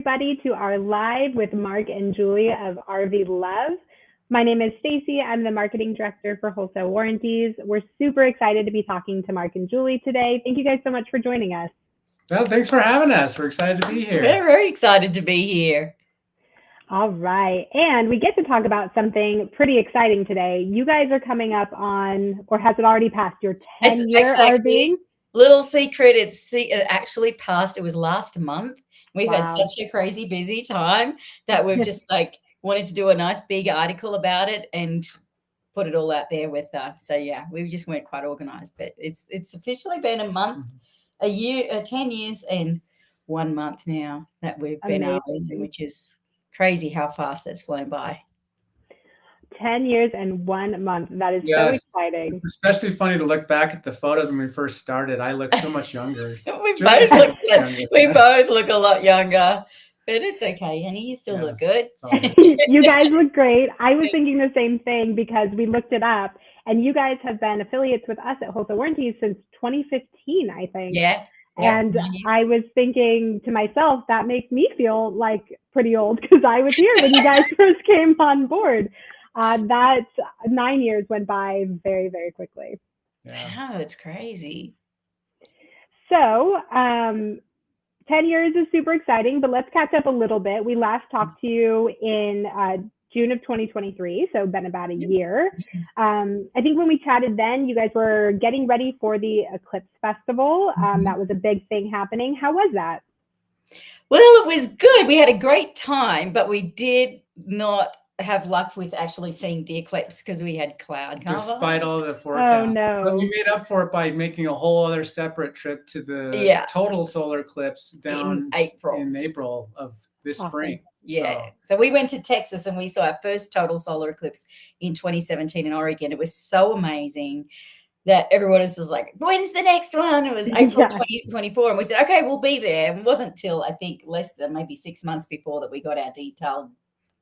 everybody to our live with Marc and Julie of RV Love. My name is Stacy. I'm the marketing director for Wholesale Warranties. We're super excited to be talking to Marc and Julie today. Thank you guys so much for joining us. Well, thanks for having us. We're excited to be here. We're very excited to be here. All right. And we get to talk about something pretty exciting today. You guys are coming up on, or has it already passed, your 10-year RVing? Little secret, it actually passed. It was last month. We've had such a crazy busy time that we've just wanted to do a nice big article about it and put it all out there with so yeah, we just weren't quite organized, but it's officially been a month, a year, 10 years and 1 month now that we've been RVing, which is crazy how fast that's flown by. 10 years and 1 month. That is so exciting. It's especially funny to look back at the photos when we first started. I look so much younger. we both look a lot younger, but it's okay, honey. You still look good. You guys look great. I was thinking the same thing because we looked it up, and you guys have been affiliates with us at Wholesale Warranties since 2015, I think. Yeah. And I was thinking to myself, that makes me feel like pretty old because I was here when you guys first came on board. That 9 years went by very, very quickly. Yeah, it's crazy. So 10 years is super exciting, but let's catch up a little bit. We last talked to you in June of 2023, so been about a year. I think when we chatted then, you guys were getting ready for the Eclipse Festival. That was a big thing happening. How was that? Well, it was good. We had a great time, but we did not have luck with actually seeing the eclipse because we had cloud cover. Despite all of the forecasts. Oh, no. But we made up for it by making a whole other separate trip to the total solar eclipse down in April of this spring. Yeah. So we went to Texas and we saw our first total solar eclipse in 2017 in Oregon. It was so amazing that everyone was just like, when's the next one? It was April 2024. And we said, okay, we'll be there. And it wasn't till I think less than maybe 6 months before that we got our detailed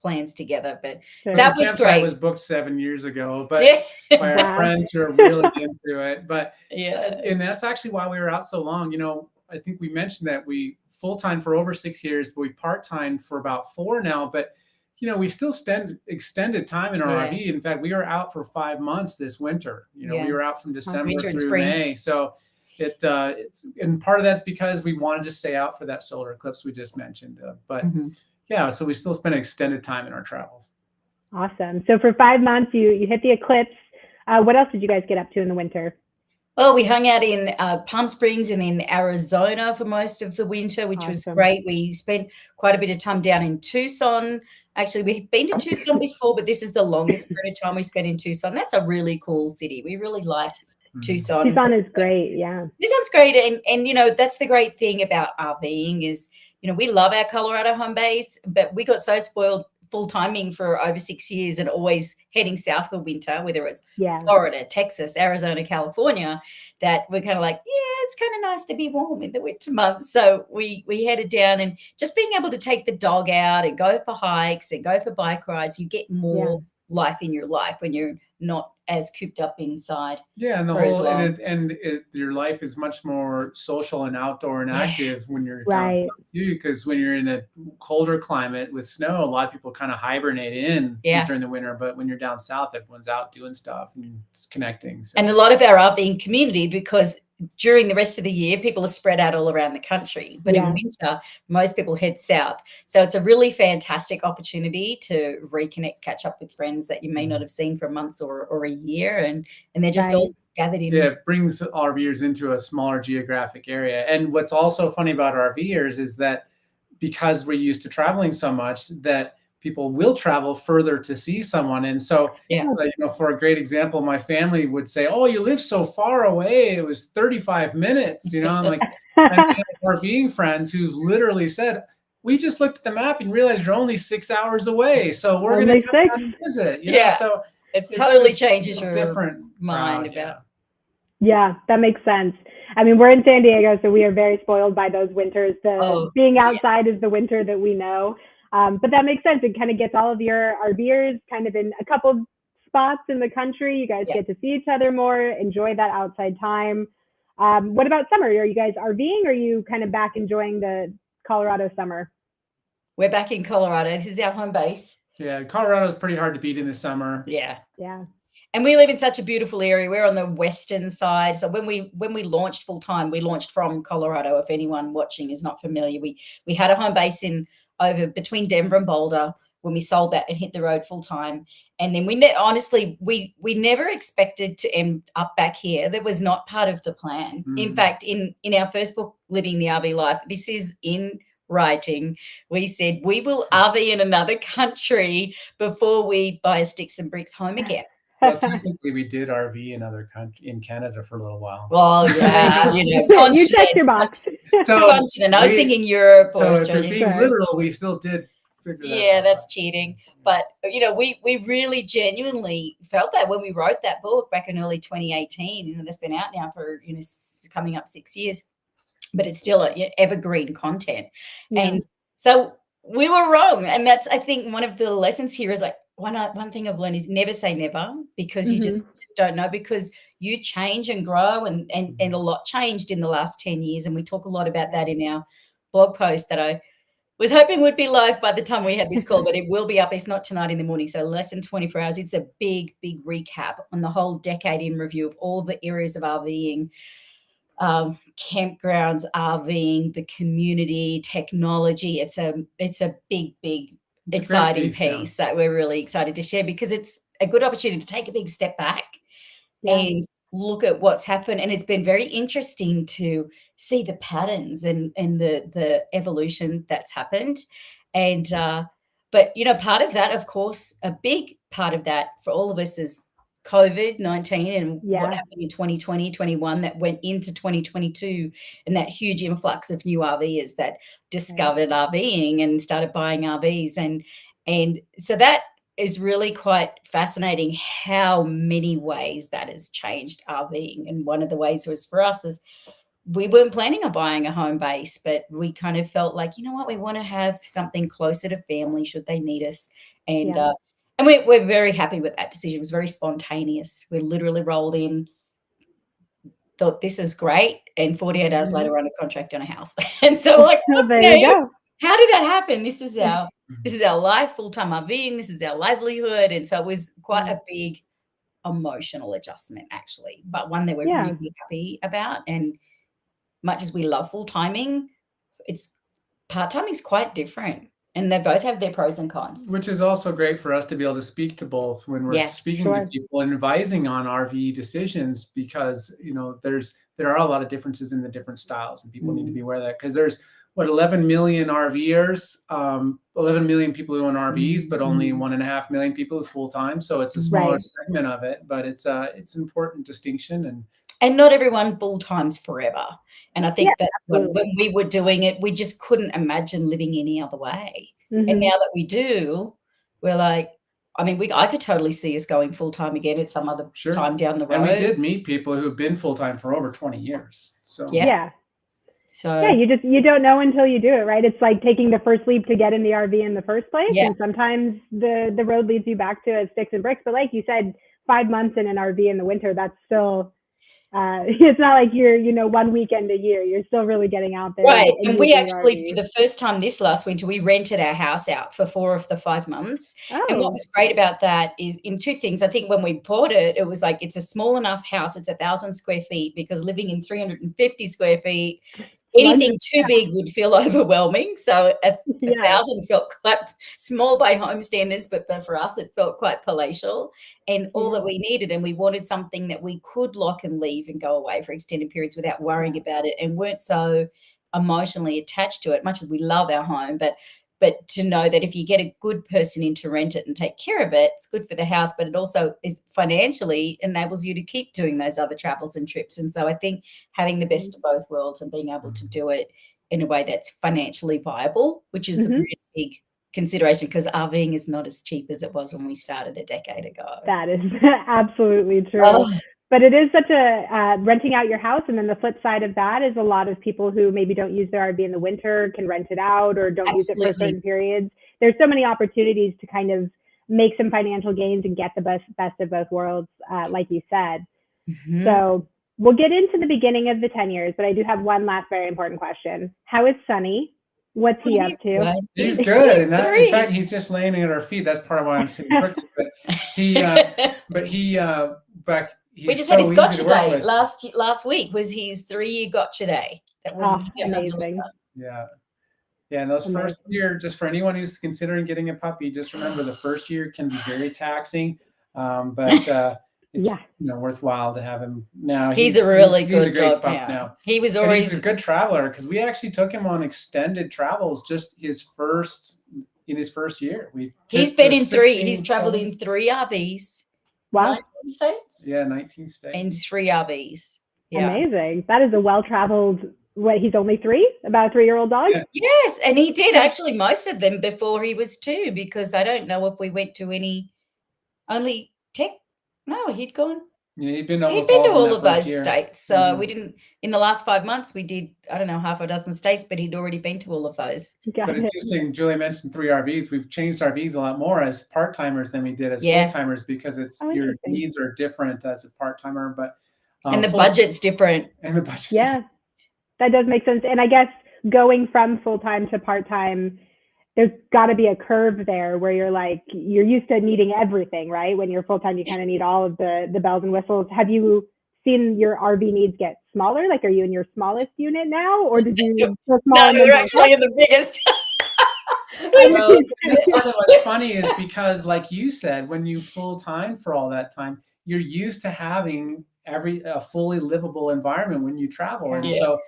plans together, but that was great. It was booked 7 years ago, but by our friends who are really into it. But and that's actually why we were out so long. You know, I think we mentioned that we full-time for over 6 years, but we part-time for about 4 now. But you know, we still spend extended time in our RV. In fact, we were out for 5 months this winter. You know, we were out from December through May. So it's and part of that's because we wanted to stay out for that solar eclipse we just mentioned. Yeah, so we still spend extended time in our travels. Awesome. So for 5 months, you hit the eclipse. What else did you guys get up to in the winter? Well, we hung out in Palm Springs and in Arizona for most of the winter, which was great. We spent quite a bit of time down in Tucson. Actually, we've been to Tucson before, but this is the longest period of time we spent in Tucson. That's a really cool city. We really liked Tucson. Tucson is great, yeah. Tucson's great. And you know, that's the great thing about RVing is, you know, we love our Colorado home base, but we got so spoiled full timing for over 6 years and always heading south for winter, whether it's Florida, Texas, Arizona, California, that we're kind of like, it's kind of nice to be warm in the winter months. So we headed down, and just being able to take the dog out and go for hikes and go for bike rides, you get more life in your life when you're not as cooped up inside. Yeah, and the whole your life is much more social and outdoor and active when you're down south too. Because when you're in a colder climate with snow, a lot of people kind of hibernate in during the winter. But when you're down south, everyone's out doing stuff and connecting. So. And a lot of our RVing community, because during the rest of the year, people are spread out all around the country. But in winter, most people head south. So it's a really fantastic opportunity to reconnect, catch up with friends that you may not have seen for months or a year. And they're just all gathered in. Yeah, it brings RVers into a smaller geographic area. And what's also funny about RVers is that because we're used to traveling so much, that people will travel further to see someone. And so, you know, for a great example, my family would say, oh, you live so far away. It was 35 minutes, you know, I'm like, I have RVing friends who've literally said, we just looked at the map and realized you're only 6 hours away. So we're going to come down and visit, you know? So it's totally changes your different mind about. Yeah, that makes sense. I mean, we're in San Diego, so we are very spoiled by those winters. Being outside is the winter that we know. But that makes sense. It kind of gets all of your RVers kind of in a couple spots in the country. You guys get to see each other more, enjoy that outside time. What about summer? Are you guys RVing, or are you kind of back enjoying the Colorado summer? We're back in Colorado. This is our home base. Yeah, Colorado is pretty hard to beat in the summer. Yeah. Yeah. And we live in such a beautiful area. We're on the western side. So when we launched full time, we launched from Colorado. If anyone watching is not familiar, we had a home base over between Denver and Boulder when we sold that and hit the road full time. And then honestly, we never expected to end up back here. That was not part of the plan. In fact, in our first book, Living the RV Life, this is in writing. We said we will RV in another country before we buy a sticks and bricks home again. Well, technically, we did RV in Canada for a little while. Well, yeah, you checked your box. Continent. I was thinking Europe or Australia. So if you're being literal, we still did figure that out. Yeah, that's cheating. But, we really genuinely felt that when we wrote that book back in early 2018. That's been out now for, coming up 6 years. But it's still evergreen content. Yeah. And so we were wrong. And that's, I think, one of the lessons here is like, one thing I've learned is never say never, because you just don't know, because you change and grow, and a lot changed in the last 10 years. And we talk a lot about that in our blog post that I was hoping would be live by the time we had this call, but it will be up, if not tonight in the morning. So less than 24 hours. It's a big, big recap on the whole decade in review of all the areas of RVing, campgrounds, RVing, the community, technology. It's a big, big, exciting piece that we're really excited to share, because it's a good opportunity to take a big step back and look at what's happened. And it's been very interesting to see the patterns and the evolution that's happened. And but part of that, of course, a big part of that for all of us is COVID-19 and what happened in 2020, 21 that went into 2022, and that huge influx of new RVers that discovered RVing and started buying RVs. And so that is really quite fascinating, how many ways that has changed RVing. And one of the ways was for us is we weren't planning on buying a home base, but we kind of felt like, we want to have something closer to family should they need us. And we're very happy with that decision. It was very spontaneous. We literally rolled in, thought this is great, and 48 hours later we're under contract on a house. And so like, there you go. How did that happen? This is our life, full-time RVing. This is our livelihood. And so it was quite a big emotional adjustment, actually, but one that we're really happy about. And much as we love full-timing, part-timing is quite different. And they both have their pros and cons. Which is also great for us to be able to speak to both when we're speaking to people and advising on RV decisions, because, there are a lot of differences in the different styles, and people need to be aware of that, because there's 11 million RVers, 11 million people who own RVs, but only 1.5 million people who full-time. So it's a smaller segment of it, but it's an important distinction. And not everyone full-time's forever. And I think that when we were doing it, we just couldn't imagine living any other way. And now that we do, we're like, I could totally see us going full-time again at some other time down the road. And we did meet people who've been full-time for over 20 years. So So you don't know until you do it, right? It's like taking the first leap to get in the RV in the first place. And sometimes the road leads you back to sticks and bricks. But like you said, 5 months in an RV in the winter, that's still it's not like you're 1 weekend a year. You're still really getting out there. Right. And we actually, for the first time this last winter, we rented our house out for 4 of the 5 months. And what was great about that is in two things. I think when we bought it, it was like, it's a small enough house. It's 1,000 square feet, because living in 350 square feet, anything too big would feel overwhelming. So 1,000 felt quite small by home standards, but for us, it felt quite palatial and all that we needed. And we wanted something that we could lock and leave and go away for extended periods without worrying about it, and weren't so emotionally attached to it, much as we love our home. But to know that if you get a good person in to rent it and take care of it, it's good for the house, but it also is financially enables you to keep doing those other travels and trips. And so I think having the best of both worlds and being able to do it in a way that's financially viable, which is a really big consideration, because RVing is not as cheap as it was when we started a decade ago. That is absolutely true. But it is such a renting out your house. And then the flip side of that is a lot of people who maybe don't use their RV in the winter can rent it out or don't use it for certain periods. There's so many opportunities to kind of make some financial gains and get the best of both worlds, like you said. So we'll get into the beginning of the 10 years, but I do have one last very important question. How is Sunny What's he up to? He's good. In fact, he's just laying at our feet. That's part of why I'm sitting crooked. But we just had his gotcha day last week. Was his 3-year gotcha day? Amazing. Yeah. And those first year, just for anyone who's considering getting a puppy, just remember the first year can be very taxing, but it's worthwhile to have him now. He's a really good dog now. He was always he's a good traveler because we actually took him on extended travels just in his first year. He's been in 3. He's traveled in 3 RVs. Wow. 19 states. Yeah, 19 states. And 3 RVs. Yeah. Amazing. That is a well-traveled. What, he's only 3? About a 3-year-old dog? Yeah. Yes, and he did actually most of them before he was 2, because I don't know if we went to any. Only tech. No, he'd gone. Yeah, he'd been to all of those states. So we didn't. In the last 5 months, we did, I don't know, half a dozen states, but he'd already been to all of those. But it's interesting. Julie mentioned 3 RVs. We've changed RVs a lot more as part-timers than we did as full-timers, because your needs are different as a part-timer, but and the budget's different. And the budget's different. That does make sense. And I guess going from full-time to part-time, there's got to be a curve there where you're used to needing everything, right? When you're full-time, you kind of need all of the bells and whistles. Have you seen your RV needs get smaller? Like, are you in your smallest unit now, or did you go smaller? No, we're actually in the biggest. Well, that's part of what's funny is because, like you said, when you full-time for all that time, you're used to having a fully livable environment when you travel. And so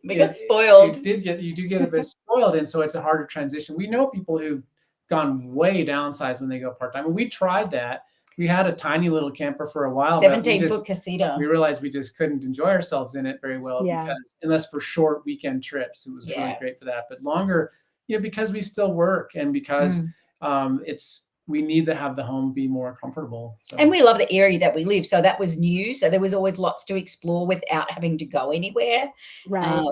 we got spoiled. You do get a bit spoiled, and so it's a harder transition. We know people who've gone way downsized when they go part-time, and we tried that. We had a tiny little camper for a while. 17-foot casita. We realized we just couldn't enjoy ourselves in it very well because unless for short weekend trips, it was really great for that. But longer, because we still work and because we need to have the home be more comfortable. So. And we love the area that we live. So that was new. So there was always lots to explore without having to go anywhere. Right.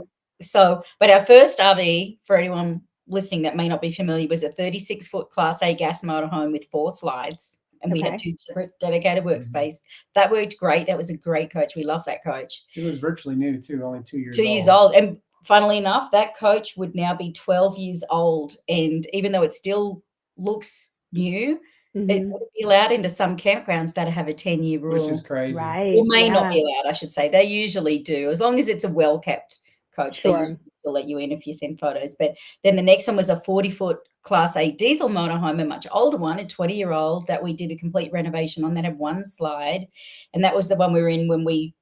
But our first RV, for anyone listening that may not be familiar, was a 36-foot Class A gas motorhome with 4 slides. And we had 2 separate dedicated workspace. That worked great. That was a great coach. We love that coach. It was virtually new too, only 2 years old. 2 years old. And funnily enough, that coach would now be 12 years old. And even though it still looks new, it would be allowed into some campgrounds that have a 10-year rule. Which is crazy. Right. Or may not be allowed, I should say. They usually do. As long as it's a well-kept coach, they usually will let you in if you send photos. But then the next one was a 40-foot Class A diesel motorhome, a much older one, a 20-year-old that we did a complete renovation on that had 1 slide. And that was the one we were in when we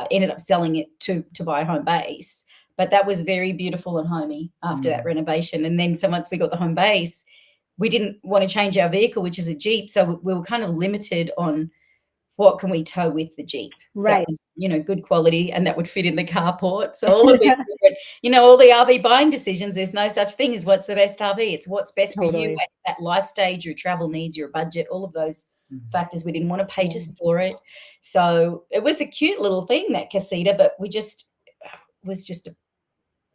ended up selling it to buy a home base. But that was very beautiful and homey after that renovation. And then so once we got the home base, we didn't want to change our vehicle, which is a Jeep. So we were kind of limited on what can we tow with the Jeep. Right. That was, good quality, and that would fit in the carport. So all of this, all the RV buying decisions, there's no such thing as what's the best RV. It's what's best for you at that life stage, your travel needs, your budget, all of those factors. We didn't want to pay to store it. So it was a cute little thing, that casita, but it was just a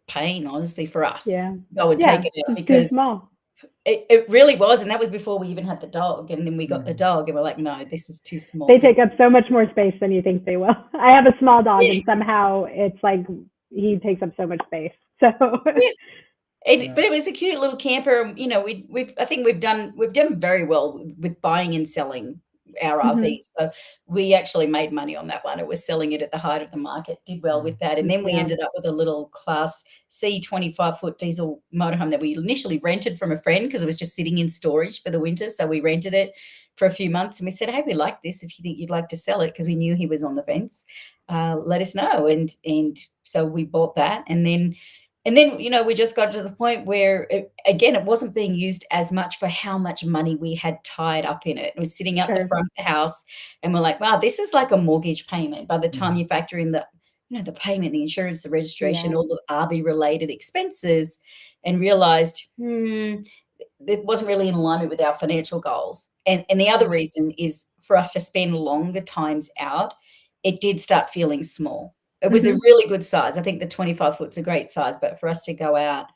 pain, honestly, for us. Yeah. I would take it out because too small. It really was, and that was before we even had the dog. And then we got the dog, and we're like, no, this is too small. They take up so much more space than you think they will. I have a small dog, and somehow it's like he takes up so much space. So, but it was a cute little camper. I think we've done very well with buying and selling our RVs. So we actually made money on that one. It was selling it at the height of the market, did well with that. And then we ended up with a little Class C 25-foot diesel motorhome that we initially rented from a friend because it was just sitting in storage for the winter. So we rented it for a few months and we said, hey, we like this. If you think you'd like to sell it, because we knew he was on the fence, let us know. And so we bought that. And then, we just got to the point where, it wasn't being used as much for how much money we had tied up in it. It was sitting up the front of the house, and we're like, wow, this is like a mortgage payment. By the time you factor in the payment, the insurance, the registration, all the RV-related expenses, and realized, it wasn't really in alignment with our financial goals. And the other reason is for us to spend longer times out, it did start feeling small. It was a really good size. I think the 25-foot's a great size, but for us to go out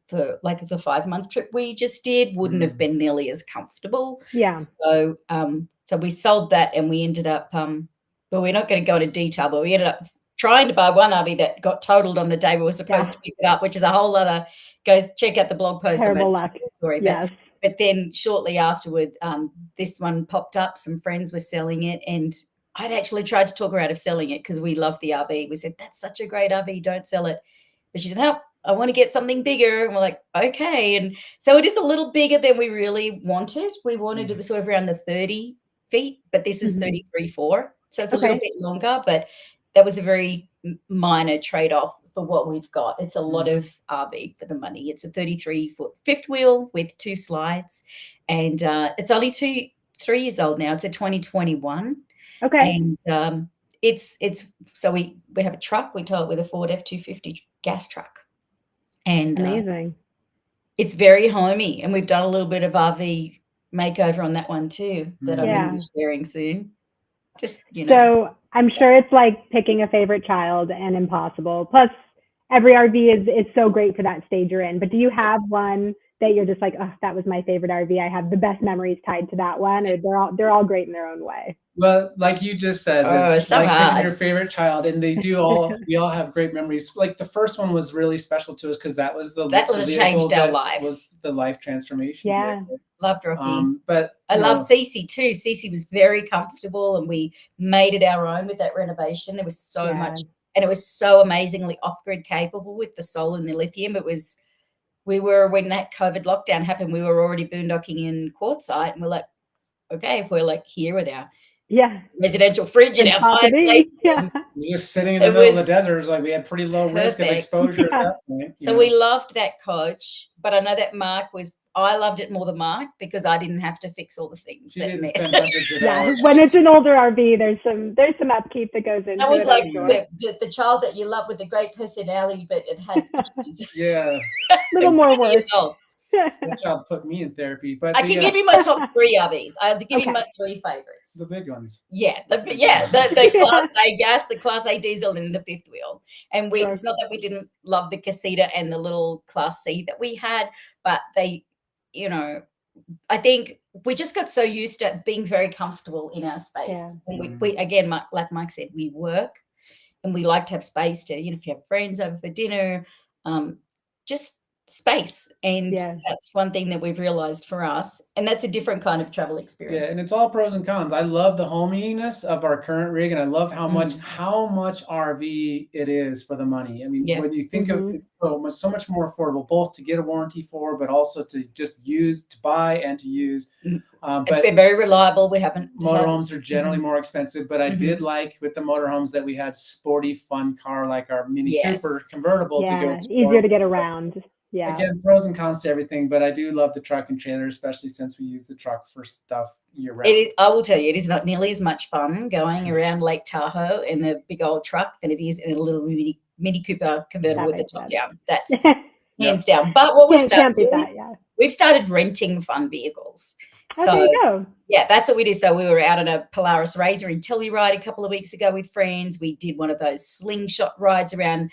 for like the 5-month trip we just did wouldn't have been nearly as comfortable. Yeah. So we sold that, and we ended up, we're not going to go into detail, but we ended up trying to buy one RV that got totaled on the day we were supposed to pick it up, which is a whole other, check out the blog post. Terrible luck. Story. But then shortly afterward, this one popped up. Some friends were selling it, and I'd actually tried to talk her out of selling it because we loved the RV. We said, that's such a great RV, don't sell it. But she said, no, I want to get something bigger. And we're like, okay. And so it is a little bigger than we really wanted. We wanted it sort of around the 30 feet, but this is 33.4. So it's a little bit longer, but that was a very minor trade-off for what we've got. It's a lot of RV for the money. It's a 33-foot fifth wheel with 2 slides, and it's only 3 years old now. It's a 2021. Okay. And it's so we have a truck. We tow it with a Ford F-250 gas truck, and amazing. It's very homey, and we've done a little bit of RV makeover on that one too that I'm going to be sharing soon. Just, So I'm sure it's like picking a favorite child and impossible. Plus, every RV is so great for that stage you're in. But do you have one that you're just like, oh, that was my favorite RV. I have the best memories tied to that one, or they're all great in their own way? Well, like you just said, it's like picking your favorite child, and we all have great memories. Like the first one was really special to us because that was changed our life. Was the life transformation. Yeah. Loved Rocky. But I loved Cece too. Cece was very comfortable, and we made it our own with that renovation. There was so much, and it was so amazingly off-grid capable with the solar and the lithium. When that COVID lockdown happened, we were already boondocking in Quartzsite, and we're like, okay, we're like here with our residential fridge and our fireplace. Just sitting in the middle of the desert, like we had pretty low risk of exposure at that point. So we loved that coach, but I know that I loved it more than Mark because I didn't have to fix all the things. She didn't spend hundreds of dollars. When it's an older RV, there's some upkeep that goes into it. That was like the child that you love with a great personality, but it had issues. A little more work. That child put me in therapy, but I can give you my top 3 RVs. I'll give you my 3 favorites. The big ones. The Class A gas, the Class A diesel, and the fifth wheel. And it's not that we didn't love the Casita and the little Class C that we had, but they, I think we just got so used to being very comfortable in our space. And we again, like Mike said, we work and we like to have space to, if you have friends over for dinner, just space. And that's one thing that we've realized for us. And that's a different kind of travel experience. Yeah, and it's all pros and cons. I love the hominess of our current rig, and I love how much RV it is for the money. I mean, when you think of it, it's so much more affordable, both to get a warranty for, but also to just use, to buy and to use. It's been very reliable. We haven't. Motorhomes are generally more expensive, but I did like with the motorhomes that we had sporty, fun car like our Mini Cooper convertible to go explore. Easier to get around. Yeah. Again, pros and cons to everything, but I do love the truck and trailer, especially since we use the truck for stuff year round. I will tell you, it is not nearly as much fun going around Lake Tahoe in a big old truck than it is in a little Mini Cooper convertible with the top down. That's hands down. But what we've started doing, we've started renting fun vehicles. So there you go. Yeah, that's what we do. So we were out on a Polaris Razor in Telluride a couple of weeks ago with friends. We did one of those slingshot rides around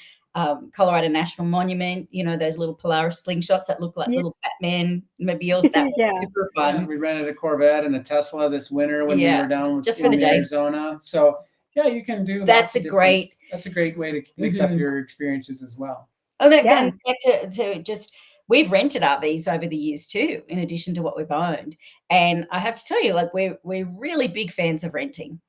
Colorado National Monument, those little Polaris slingshots that look like little Batman mobiles. That was super fun. Yeah, we rented a Corvette and a Tesla this winter when we were down just for the day. Arizona. So you can do that's a great way to mix up your experiences as well. Oh, going back to just we've rented RVs over the years too, in addition to what we've owned. And I have to tell you, like we're really big fans of renting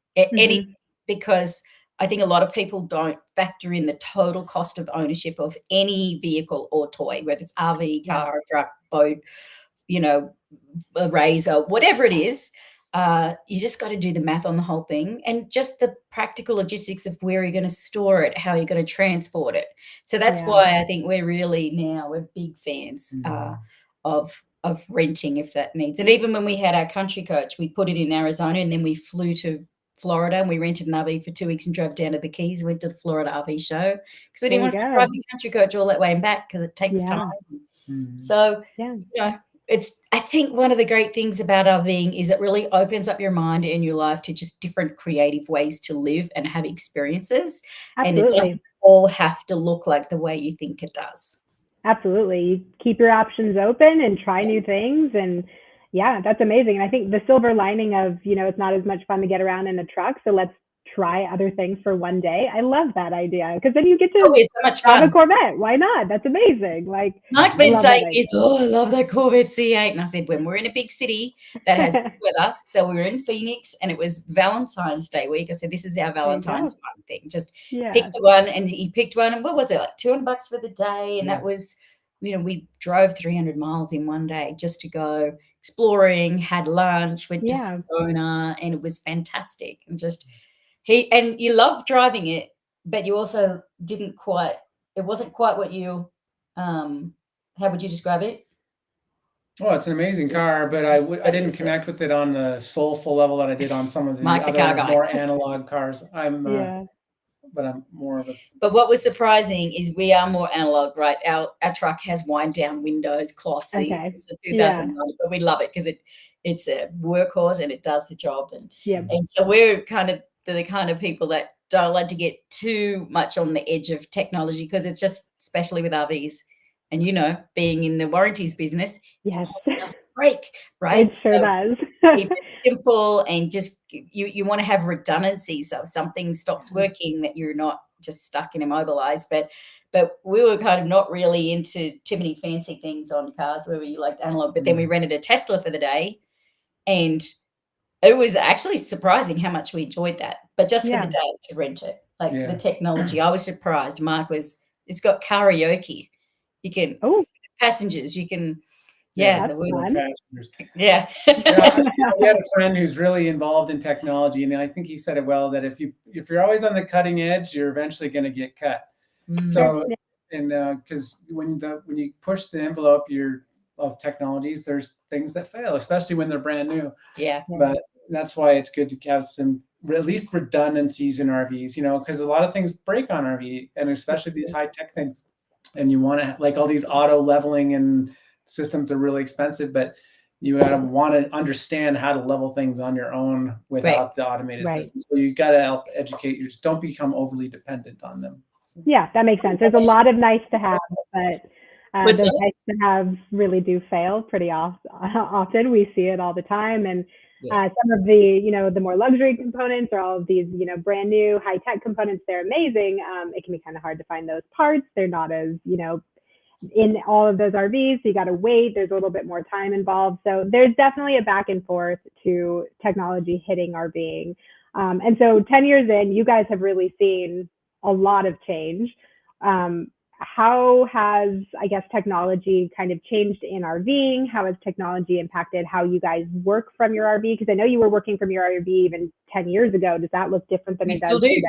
because I think a lot of people don't factor in the total cost of ownership of any vehicle or toy, whether it's RV, car, truck, boat, a Razor, whatever it is. You just got to do the math on the whole thing and just the practical logistics of where you're going to store it, how you're going to transport it. So that's why I think we're big fans of renting if that needs. And even when we had our country coach, we put it in Arizona and then we flew to Florida and we rented an RV for 2 weeks and drove down to the Keys, went to the Florida RV show because we didn't want to drive the country coach all that way and back because it takes time. So, I think one of the great things about RVing is it really opens up your mind and your life to just different creative ways to live and have experiences. Absolutely. And it doesn't all have to look like the way you think it does. Absolutely. You keep your options open and try new things. And that's amazing. And I think the silver lining of, it's not as much fun to get around in a truck. So let's try other things for one day. I love that idea, because then you get to it's so much drive fun. a Corvette. Why not? That's amazing. Like, Mark's been saying this, I love that Corvette C8. And I said, when we're in a big city that has good weather, so we were in Phoenix and it was Valentine's Day week. I said, this is our Valentine's fun thing. Just pick the one. And he picked one. And what was it, like $200 for the day? And that was, we drove 300 miles in one day just to go exploring, had lunch, went to Sedona, and it was fantastic. And and you love driving it, but you also it wasn't quite what you, how would you describe it? Well, it's an amazing car, but I didn't connect with it on the soulful level that I did on some of the other more analog cars. But I'm more of a. But what was surprising is we are more analog, right? Our truck has wind down windows, cloth seats. It's a 2009, but we love it because it's a workhorse and it does the job. And so we're kind of the kind of people that don't like to get too much on the edge of technology, because it's just, especially with RVs, and being in the warranties business, it's all stuff break, right? It sure does. Keep it simple, and just you want to have redundancy, so if something stops working, that you're not just stuck and immobilized. But we were kind of not really into too many fancy things on cars where we liked analog. But then we rented a Tesla for the day, and it was actually surprising how much we enjoyed that. But just for the day to rent it, like the technology, I was surprised. Mark it's got karaoke. You can passengers. You can that's fun. We had a friend who's really involved in technology, and I think he said it well, that if you're always on the cutting edge, you're eventually going to get cut. So, and because when you push the envelope of technologies, there's things that fail, especially when they're brand new. But that's why it's good to have some at least redundancies in RVs, because a lot of things break on RV, and especially these high tech things. And you want to, like, all these auto leveling and systems are really expensive, but you want to understand how to level things on your own without the automated system. So you got to help educate. You just don't become overly dependent on them. Yeah, that makes sense. There's a lot of nice to have, but those nice to have really do fail pretty often. We see it all the time. And some of the, the more luxury components, or all of these, brand new high tech components, they're amazing. It can be kind of hard to find those parts. They're not as, in all of those RVs, so you got to wait. There's a little bit more time involved. So there's definitely a back and forth to technology hitting RVing. And so 10 years in, you guys have really seen a lot of change. How has, I guess, technology kind of changed in RVing? How has technology impacted how you guys work from your RV? Because I know you were working from your RV even 10 years ago. Does that look different than it does today?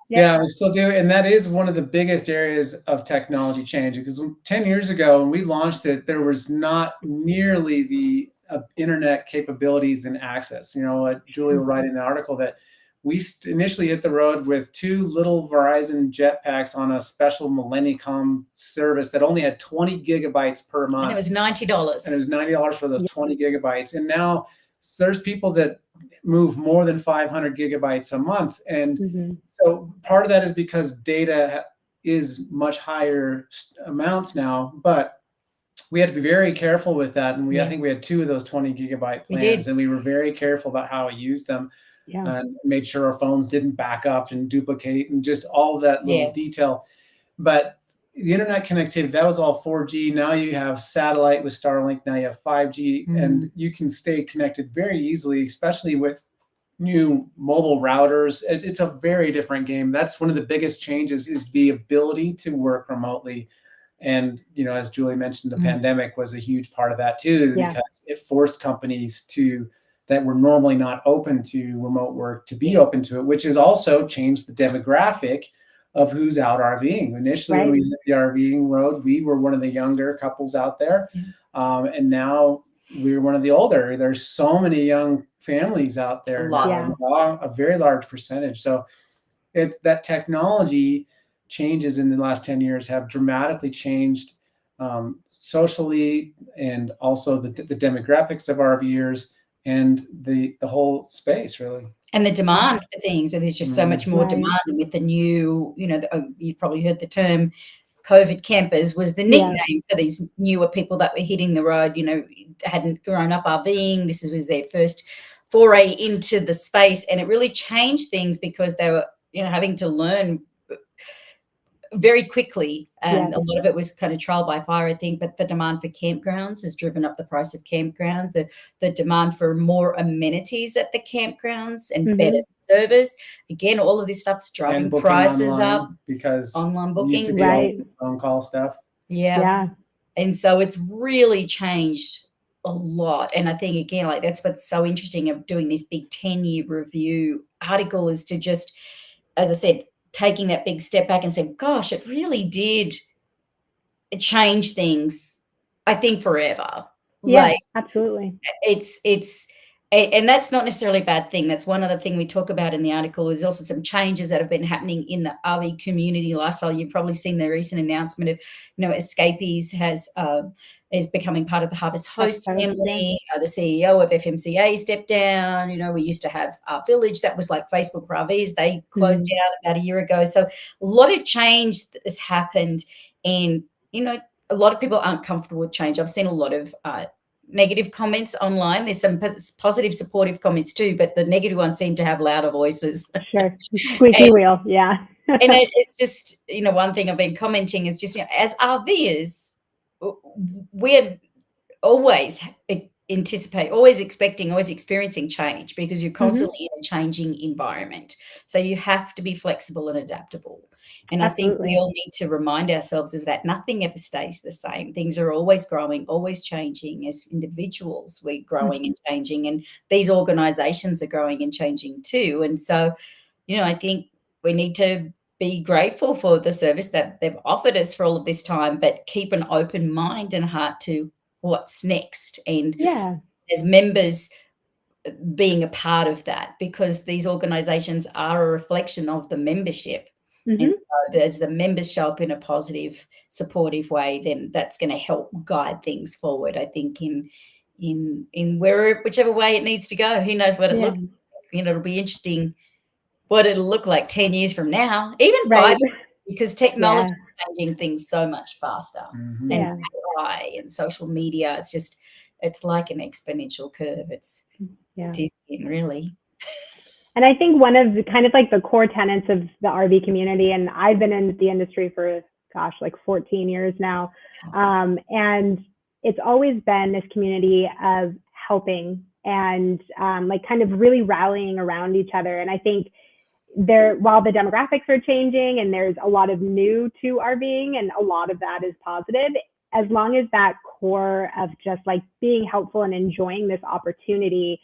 Yeah, we still do. And that is one of the biggest areas of technology change, because 10 years ago when we launched it, there was not nearly the internet capabilities and access. Julie will write in the article that we initially hit the road with 2 little Verizon jetpacks on a special Millennicom service that only had 20 gigabytes per month. And it was $90. And it was $90 for those 20 gigabytes. And now there's people that move more than 500 gigabytes a month. And so part of that is because data is much higher amounts now, but we had to be very careful with that. And I think we had 2 of those 20 gigabyte plans, and we were very careful about how we used them. And made sure our phones didn't back up and duplicate and just all that little detail. But the internet connectivity, that was all 4G. Now you have satellite with Starlink. Now you have 5G, and you can stay connected very easily, especially with new mobile routers. It's a very different game. That's one of the biggest changes, is the ability to work remotely. And, as Julie mentioned, the pandemic was a huge part of that too, because it forced companies that were normally not open to remote work to be open to it, which has also changed the demographic of who's out RVing. Initially, when we hit the RVing road, we were one of the younger couples out there. And now we're one of the older. There's so many young families out there, a very large percentage. So that technology changes in the last 10 years have dramatically changed socially, and also the demographics of RVers, and the whole space, really. And the demand for things. And there's just so much more demand. And with the new, you've probably heard the term COVID campers was the nickname for these newer people that were hitting the road, hadn't grown up RVing. This was their first foray into the space, and it really changed things because they were, you know, having to learn very quickly, and a lot of it was kind of trial by fire, I think. But the demand for campgrounds has driven up the price of campgrounds. The demand for more amenities at the campgrounds and better service. Again, all of this stuff's driving prices up because online booking, used to be all phone call stuff. Yeah. And so it's really changed a lot. And I think, again, like that's what's so interesting of doing this big 10-year review article, is to just, as I said, taking that big step back and saying, gosh, it really did change things, I think, forever. Yeah, like, absolutely. And that's not necessarily a bad thing. That's one other thing we talk about in the article. There's also some changes that have been happening in the RV community lifestyle. You've probably seen the recent announcement of, you know, Escapees is becoming part of the Harvest Host family. The CEO of FMCA stepped down. You know, we used to have our Village that was like Facebook for RVs. They closed down about a year ago. So a lot of change has happened, and, you know, a lot of people aren't comfortable with change. I've seen a lot of negative comments online. There's some positive, supportive comments too, but the negative ones seem to have louder voices. Sure. Squeaky wheel. Yeah. And it's just, you know, one thing I've been commenting is just, you know, as RVers, we're always expecting, always experiencing change, because you're constantly in a changing environment. So you have to be flexible and adaptable. And Absolutely. I think we all need to remind ourselves of that. Nothing ever stays the same. Things are always growing, always changing. As individuals, we're growing and changing, and these organizations are growing and changing too. And so, you know, I think we need to be grateful for the service that they've offered us for all of this time, but keep an open mind and heart to what's next. And as members, being a part of that, because these organizations are a reflection of the membership. And so as the members show up in a positive, supportive way, then that's going to help guide things forward, I think, in whichever way it needs to go. Who knows what it looks like? You know, it'll be interesting what it'll look like 10 years from now, even 5 years, because technology is changing things so much faster. And AI and social media, it's like an exponential curve. It's dizzying, really. And I think one of the kind of like the core tenets of the RV community, and I've been in the industry for, gosh, like 14 years now. And it's always been this community of helping and like kind of really rallying around each other. And I think while the demographics are changing and there's a lot of new to RVing, and a lot of that is positive, as long as that core of just like being helpful and enjoying this opportunity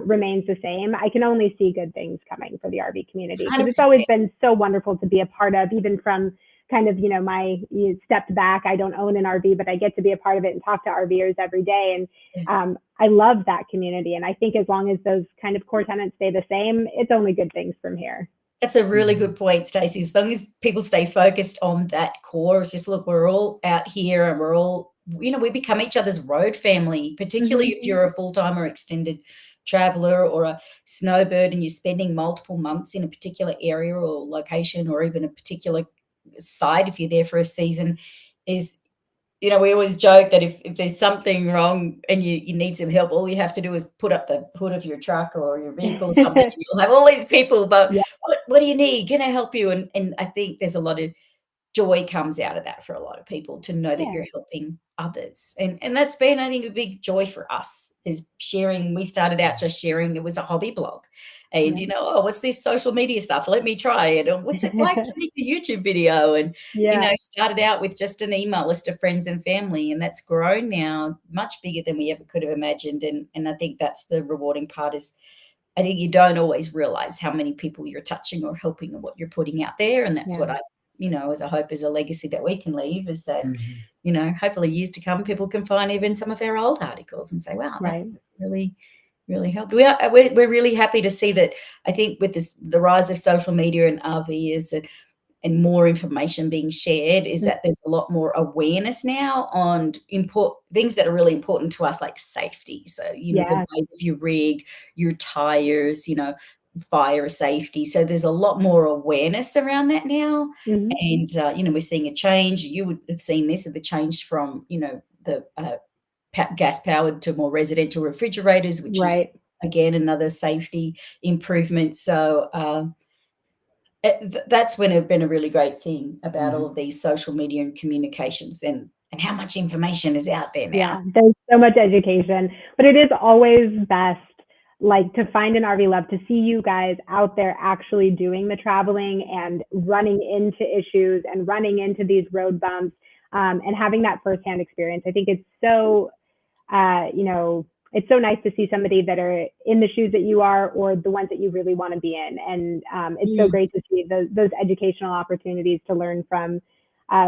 remains the same, I can only see good things coming for the RV community. Because it's always been so wonderful to be a part of, even from kind of, you know, stepped back. I don't own an RV, but I get to be a part of it and talk to RVers every day. And I love that community. And I think as long as those kind of core tenets stay the same, it's only good things from here. That's a really good point, Stacey. As long as people stay focused on that core, it's just, look, we're all out here and we're all, you know, we become each other's road family, particularly if you're a full-time or extended traveler or a snowbird and you're spending multiple months in a particular area or location, or even a particular site if you're there for a season. Is, you know, we always joke that if there's something wrong and you need some help, all you have to do is put up the hood of your truck or your vehicle or something, and you'll have all these people, but what do you need? Can I help you? And I think there's a lot of joy comes out of that for a lot of people, to know that you're helping others. And that's been, I think, a big joy for us, is sharing. We started out just sharing. It was a hobby blog. And, you know, oh, what's this social media stuff? Let me try it. Or what's it like to make a YouTube video? And, you know, started out with just an email list of friends and family. And that's grown now much bigger than we ever could have imagined. And I think that's the rewarding part, is I think you don't always realize how many people you're touching or helping and what you're putting out there. And that's what I, you know, as I hope is a legacy that we can leave, is that, you know, hopefully years to come, people can find even some of our old articles and say, wow, that really helped. We're really happy to see that. I think with the rise of social media and RVs and more information being shared, is that there's a lot more awareness now on things that are really important to us, like safety. So, you know, the weight of your rig, your tires, you know, fire safety. So there's a lot more awareness around that now. And, you know, we're seeing a change. You would have seen this, the change from, you know, the gas powered to more residential refrigerators, which is again, another safety improvement. So that's been a really great thing about all of these social media and communications and how much information is out there now. Yeah, there's so much education, but it is always best like to find an RV Love, to see you guys out there actually doing the traveling and running into issues and running into these road bumps, and having that firsthand experience. I think it's so, it's so nice to see somebody that are in the shoes that you are, or the ones that you really want to be in. And it's so great to see those educational opportunities to learn from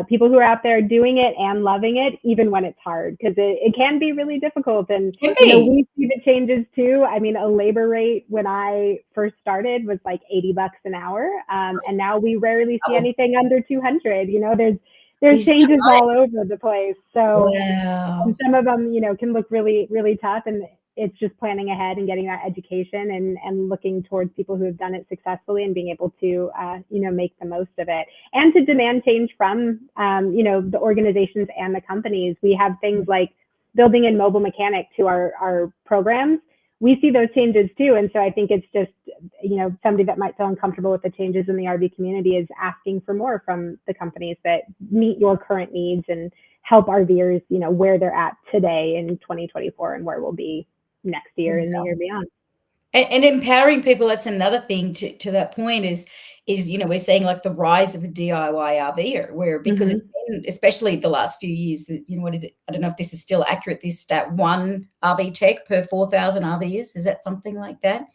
people who are out there doing it and loving it, even when it's hard, because it can be really difficult. And we see the changes too. I mean, a labor rate when I first started was like $80 an hour, and now we rarely see anything under 200. There's changes all over the place. So and some of them, can look really, really tough, and it's just planning ahead and getting that education and looking towards people who have done it successfully and being able to, make the most of it, and to demand change from, the organizations and the companies. We have things like building in mobile mechanic to our programs. We see those changes too. And so I think it's just, somebody that might feel uncomfortable with the changes in the RV community is asking for more from the companies that meet your current needs and help RVers, where they're at today in 2024 and where we'll be next year and the year beyond. And empowering people, that's another thing to that point is, we're seeing like the rise of the DIY RVer, where because it's been, especially the last few years, what is it? I don't know if this is still accurate, this stat, 1 RV tech per 4,000 RVers. Is that something like that?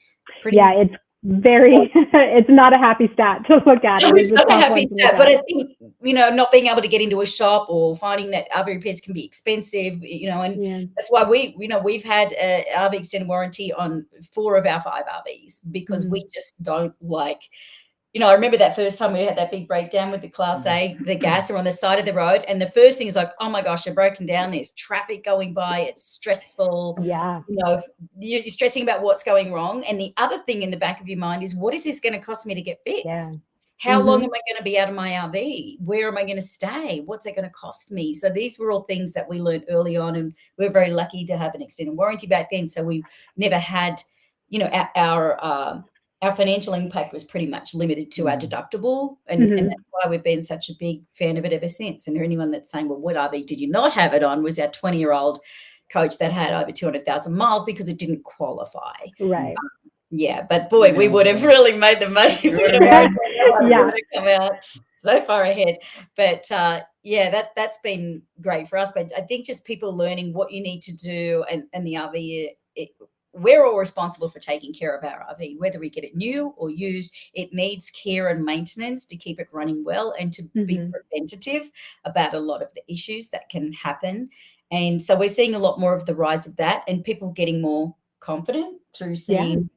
It's very, it's not a happy stat to look at. It's not a happy stat, but I think, not being able to get into a shop or finding that RV repairs can be expensive, and that's why we've had an RV extended warranty on 4 of our 5 RVs, because we just don't like, I remember that first time we had that big breakdown with the Class A, the gas are on the side of the road. And the first thing is like, oh my gosh, they're broken down. There's traffic going by. It's stressful. Yeah. You're stressing about what's going wrong. And the other thing in the back of your mind is, what is this going to cost me to get fixed? Yeah. How long am I going to be out of my RV? Where am I going to stay? What's it going to cost me? So these were all things that we learned early on. And we're very lucky to have an extended warranty back then. So we never had, our financial impact was pretty much limited to our deductible. And that's why we've been such a big fan of it ever since. And anyone that's saying, well, what RV did you not have it on, was our 20-year-old Coach that had over 200,000 miles, because it didn't qualify. Right. But boy, we would have really made the most of it. Come out so far ahead. But that's been great for us. But I think just people learning what you need to do, and the RV, we're all responsible for taking care of our RV, whether we get it new or used. It needs care and maintenance to keep it running well, and to be preventative about a lot of the issues that can happen. And so we're seeing a lot more of the rise of that, and people getting more confident through seeing,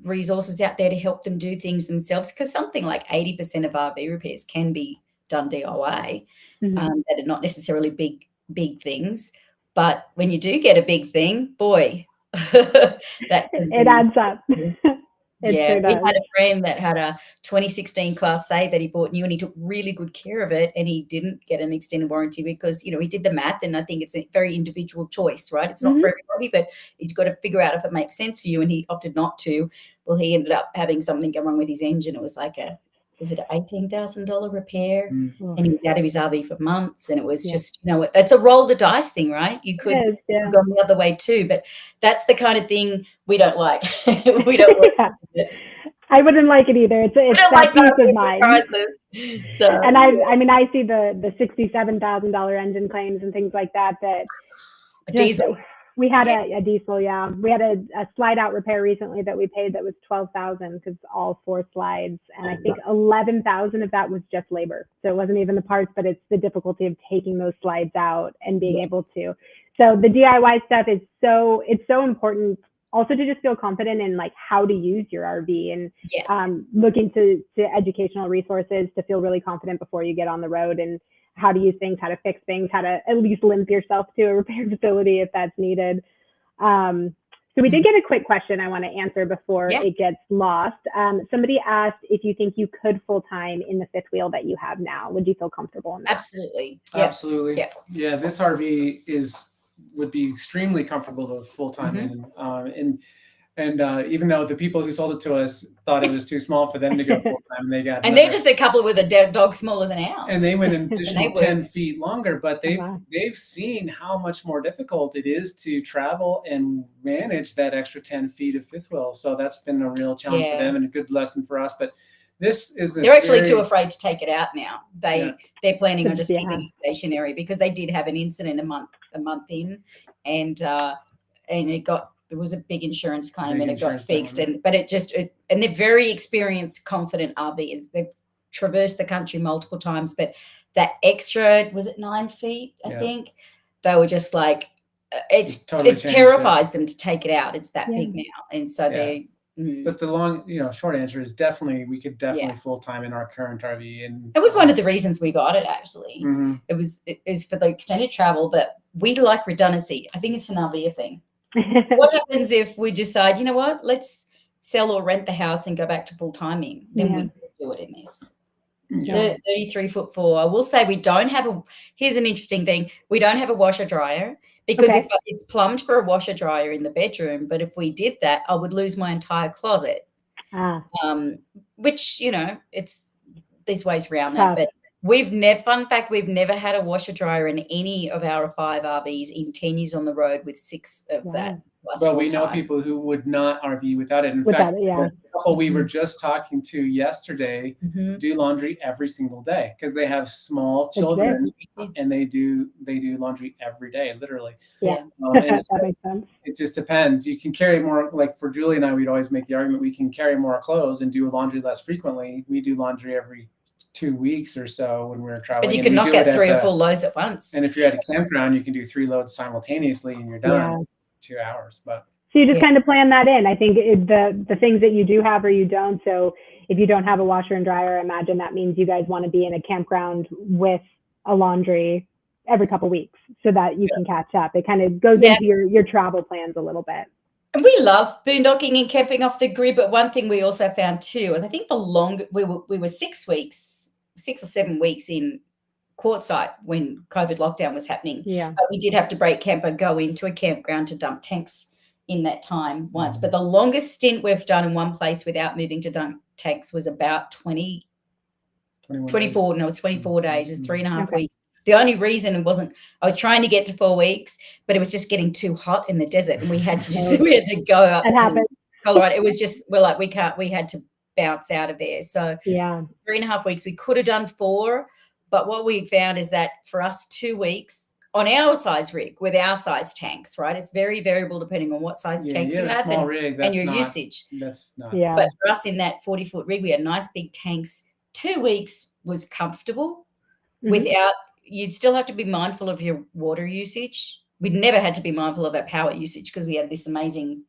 resources out there to help them do things themselves. Because something like 80% of RV repairs can be done DIY, that are not necessarily big things. But when you do get a big thing, boy, it adds up. We had a friend that had a 2016 Class A that he bought new, and he took really good care of it, and he didn't get an extended warranty because, he did the math, and I think it's a very individual choice, right? It's not for everybody, but he's got to figure out if it makes sense for you, and he opted not to. Well, he ended up having something go wrong with his engine. It was like was it an $18,000 repair? And he was out of his RV for months. And it was just, that's a roll the dice thing, right? You could have gone the other way too, but that's the kind of thing we don't like. We don't like this. I wouldn't like it either. It's that peace of mind. So, and I see the $67,000 engine claims and things like that. A diesel. We had a diesel, We had a slide out repair recently that we paid that was $12,000, because all 4 slides, and I think $11,000 of that was just labor. So it wasn't even the parts, but it's the difficulty of taking those slides out and being able to. So the DIY stuff is it's so important. Also, to just feel confident in like how to use your RV, and looking to educational resources to feel really confident before you get on the road, and how to use things, how to fix things, how to at least limp yourself to a repair facility if that's needed. So we did get a quick question I want to answer before it gets lost. Somebody asked if you think you could full-time in the 5th wheel that you have now. Would you feel comfortable in that? Absolutely. Absolutely. Yeah, this RV would be extremely comfortable to full-time in. And And even though the people who sold it to us thought it was too small for them to go full time, and they're just a couple with a dog smaller than ours, and they went an additional 10 feet longer. But they've seen how much more difficult it is to travel and manage that extra 10 feet of fifth wheel. So that's been a real challenge for them and a good lesson for us. But this is they're actually too afraid to take it out now. They're planning on just keeping it stationary because they did have an incident a month in, and it was a big insurance claim and it got fixed. And they're very experienced, confident RVers. They've traversed the country multiple times, but that extra, was it 9 feet? I think they were just like, it terrifies them to take it out. It's that big now, and so they. But the short answer is definitely, we could definitely full time in our current RV. And it was one of the reasons we got it, actually. It was for the extended travel, but we like redundancy. I think it's an RV thing. What happens if we decide, you know what, let's sell or rent the house and go back to full timing? Then we can do it in this. The 33'4". I will say we don't have here's an interesting thing. We don't have a washer dryer. Because if it's plumbed for a washer dryer in the bedroom, but if we did that, I would lose my entire closet. Which, there's ways around that. But fun fact, we've never had a washer dryer in any of our 5 RVs in 10 years on the road with 6 of that. But we know people who would not RV without it. In fact, the couple we were just talking to yesterday do laundry every single day because they have small children and they do laundry every day, literally. That makes sense. It just depends. You can carry more, like for Julie and I, we'd always make the argument we can carry more clothes and do laundry less frequently. We do laundry every 2 weeks or so when we're traveling. But you can knock out 3 or 4 loads at once. And if you're at a campground, you can do 3 loads simultaneously and you're done. 2 hours. But so you just kind of plan that in. I think the things that you do have or you don't. So if you don't have a washer and dryer, I imagine that means you guys want to be in a campground with a laundry every couple of weeks so that you can catch up. It kind of goes into your travel plans a little bit. And we love boondocking and camping off the grid, but one thing we also found too is I think we were 6 or 7 weeks in Quartzsite when COVID lockdown was happening. But we did have to break camp and go into a campground to dump tanks in that time once. But the longest stint we've done in one place without moving to dump tanks was about 24 days. It was 3.5 weeks. The only reason it wasn't, I was trying to get to 4 weeks, but it was just getting too hot in the desert and we had to go up to Colorado. It was just, we had to bounce out of there. So 3.5 weeks, we could have done 4. But what we found is that for us, 2 weeks on our size rig with our size tanks, right? It's very variable depending on what size tanks you have and your usage. That's not. But for us in that 40-foot rig, we had nice big tanks. 2 weeks was comfortable without, you'd still have to be mindful of your water usage. We'd never had to be mindful of our power usage because we had this amazing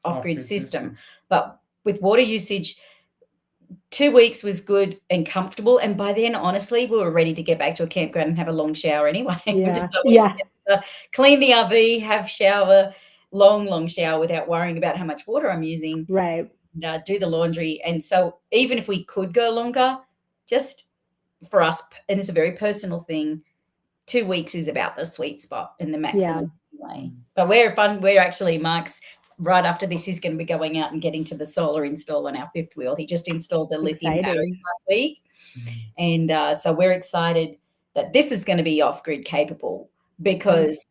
off-grid system. But with water usage, 2 weeks was good and comfortable. And by then, honestly, we were ready to get back to a campground and have a long shower anyway. Clean the RV, have shower, long shower without worrying about how much water I'm using. Right. Do the laundry. And so even if we could go longer, just for us, and it's a very personal thing, 2 weeks is about the sweet spot and the maximum anyway. But we're actually, Mark's right after this, he's going to be going out and getting to the solar install on our 5th wheel. He just installed the lithium batteries last week. And so we're excited that this is going to be off-grid capable because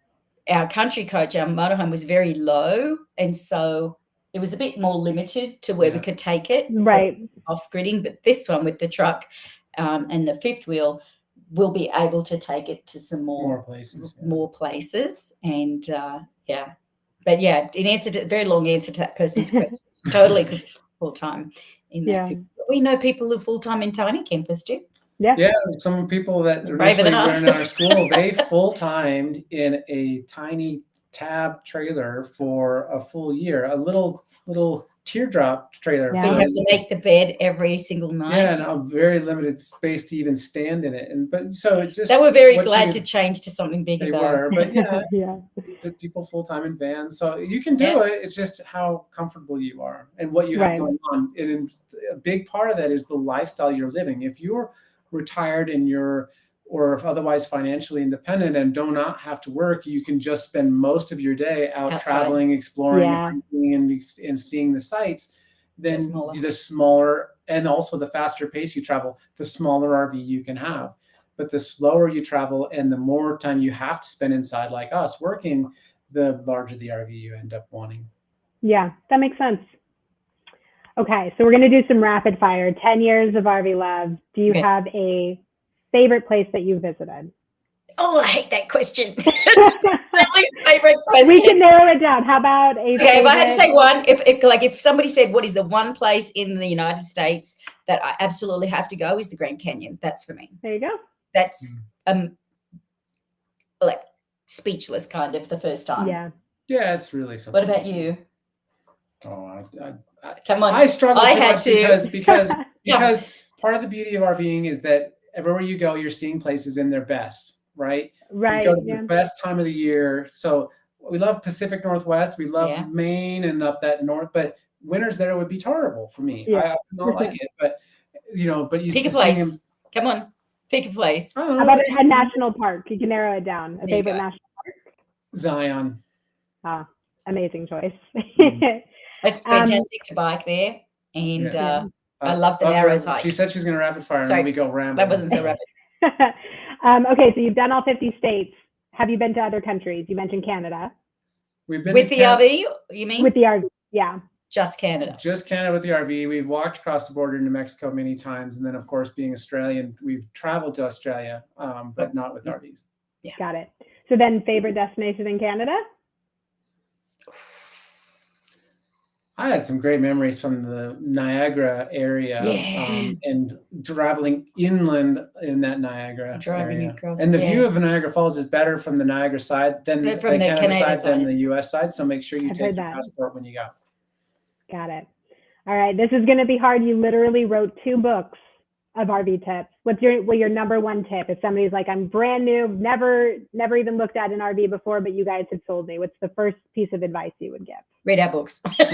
our country coach, our motorhome was very low. And so it was a bit more limited to where we could take it off-gridding. But this one with the truck and the 5th wheel, we'll be able to take it to some more places. And But in answer to very long answer to that person's question, totally full time in that. We know people who are full time in tiny campers too. Some people that braver than us in our school, they full timed in a tiny tab trailer for a full year, a little teardrop trailer. You have to make the bed every single night. And a very limited space to even stand in it. So it's just they were very glad to change to something bigger. They were, but people full time in vans, so you can do it. It's just how comfortable you are and what you have going on. And a big part of that is the lifestyle you're living. If you're retired and you're or if otherwise financially independent and do not have to work, you can just spend most of your day outside, traveling, exploring, and seeing the sights. Then the smaller and also the faster pace you travel, the smaller RV you can have. But the slower you travel and the more time you have to spend inside, like us working, the larger the RV you end up wanting. Yeah, that makes sense. Okay, so we're going to do some rapid fire. 10 years of RV love. Do you have a favorite place that you visited? Oh, I hate that question. My least favorite question. We can narrow it down. How about a favorite? If I had to say one, if somebody said, what is the one place in the United States that I absolutely have to go, is the Grand Canyon. That's for me. There you go. That's like speechless kind of the first time. Yeah, it's really something. What about you? Oh, come on. I struggle too much because part of the beauty of RVing is that everywhere you go, you're seeing places in their best, right? Right. You go to the best time of the year. So we love Pacific Northwest. We love Maine and up that north, but winters there would be terrible for me. I don't like it, but you pick a place. Come on, pick a place. How about a national park? You can narrow it down. A favorite national park? Zion. Ah, amazing choice. It's fantastic to bike there, and I love the Narrows hike. She said she's going to rapid fire, and then we go rambling. That wasn't so rapid. Okay, so you've done all 50 states. Have you been to other countries? You mentioned Canada. We've been with the RV, you mean? With the RV, yeah. Just Canada. Just Canada with the RV. We've walked across the border into Mexico many times, and then, of course, being Australian, we've traveled to Australia, but not with RVs. Yeah. Got it. So then, favorite destination in Canada? I had some great memories from the Niagara area and traveling inland in that Niagara area. Across, and the view of Niagara Falls is better from the Niagara side than the Canada side than the US side. So make sure you take your passport when you go. Got it. All right. This is going to be hard. You literally wrote 2 books of RV tips. What's your number one tip? If somebody's like, I'm brand new, never even looked at an RV before, but you guys have sold me. What's the first piece of advice you would give? Read our books. You'll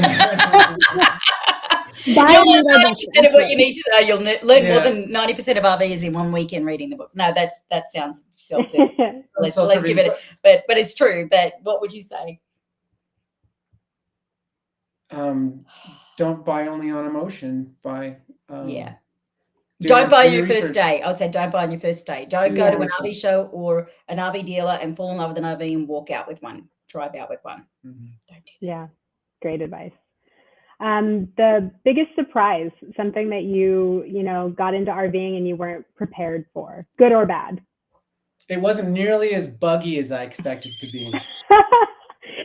learn 90% of what you need to know. You'll learn more than 90% of RVs in 1 weekend reading the book. No, that sounds self-serving. let's give it. But it's true. But what would you say? Don't buy only on emotion. Don't buy your first day. I would say don't buy on your first day. Don't go to an RV show or an RV dealer and fall in love with an RV and walk out with one. Drive out with one. Mm-hmm. Don't do that. Yeah, great advice. The biggest surprise, something that you got into RVing and you weren't prepared for, good or bad? It wasn't nearly as buggy as I expected to be.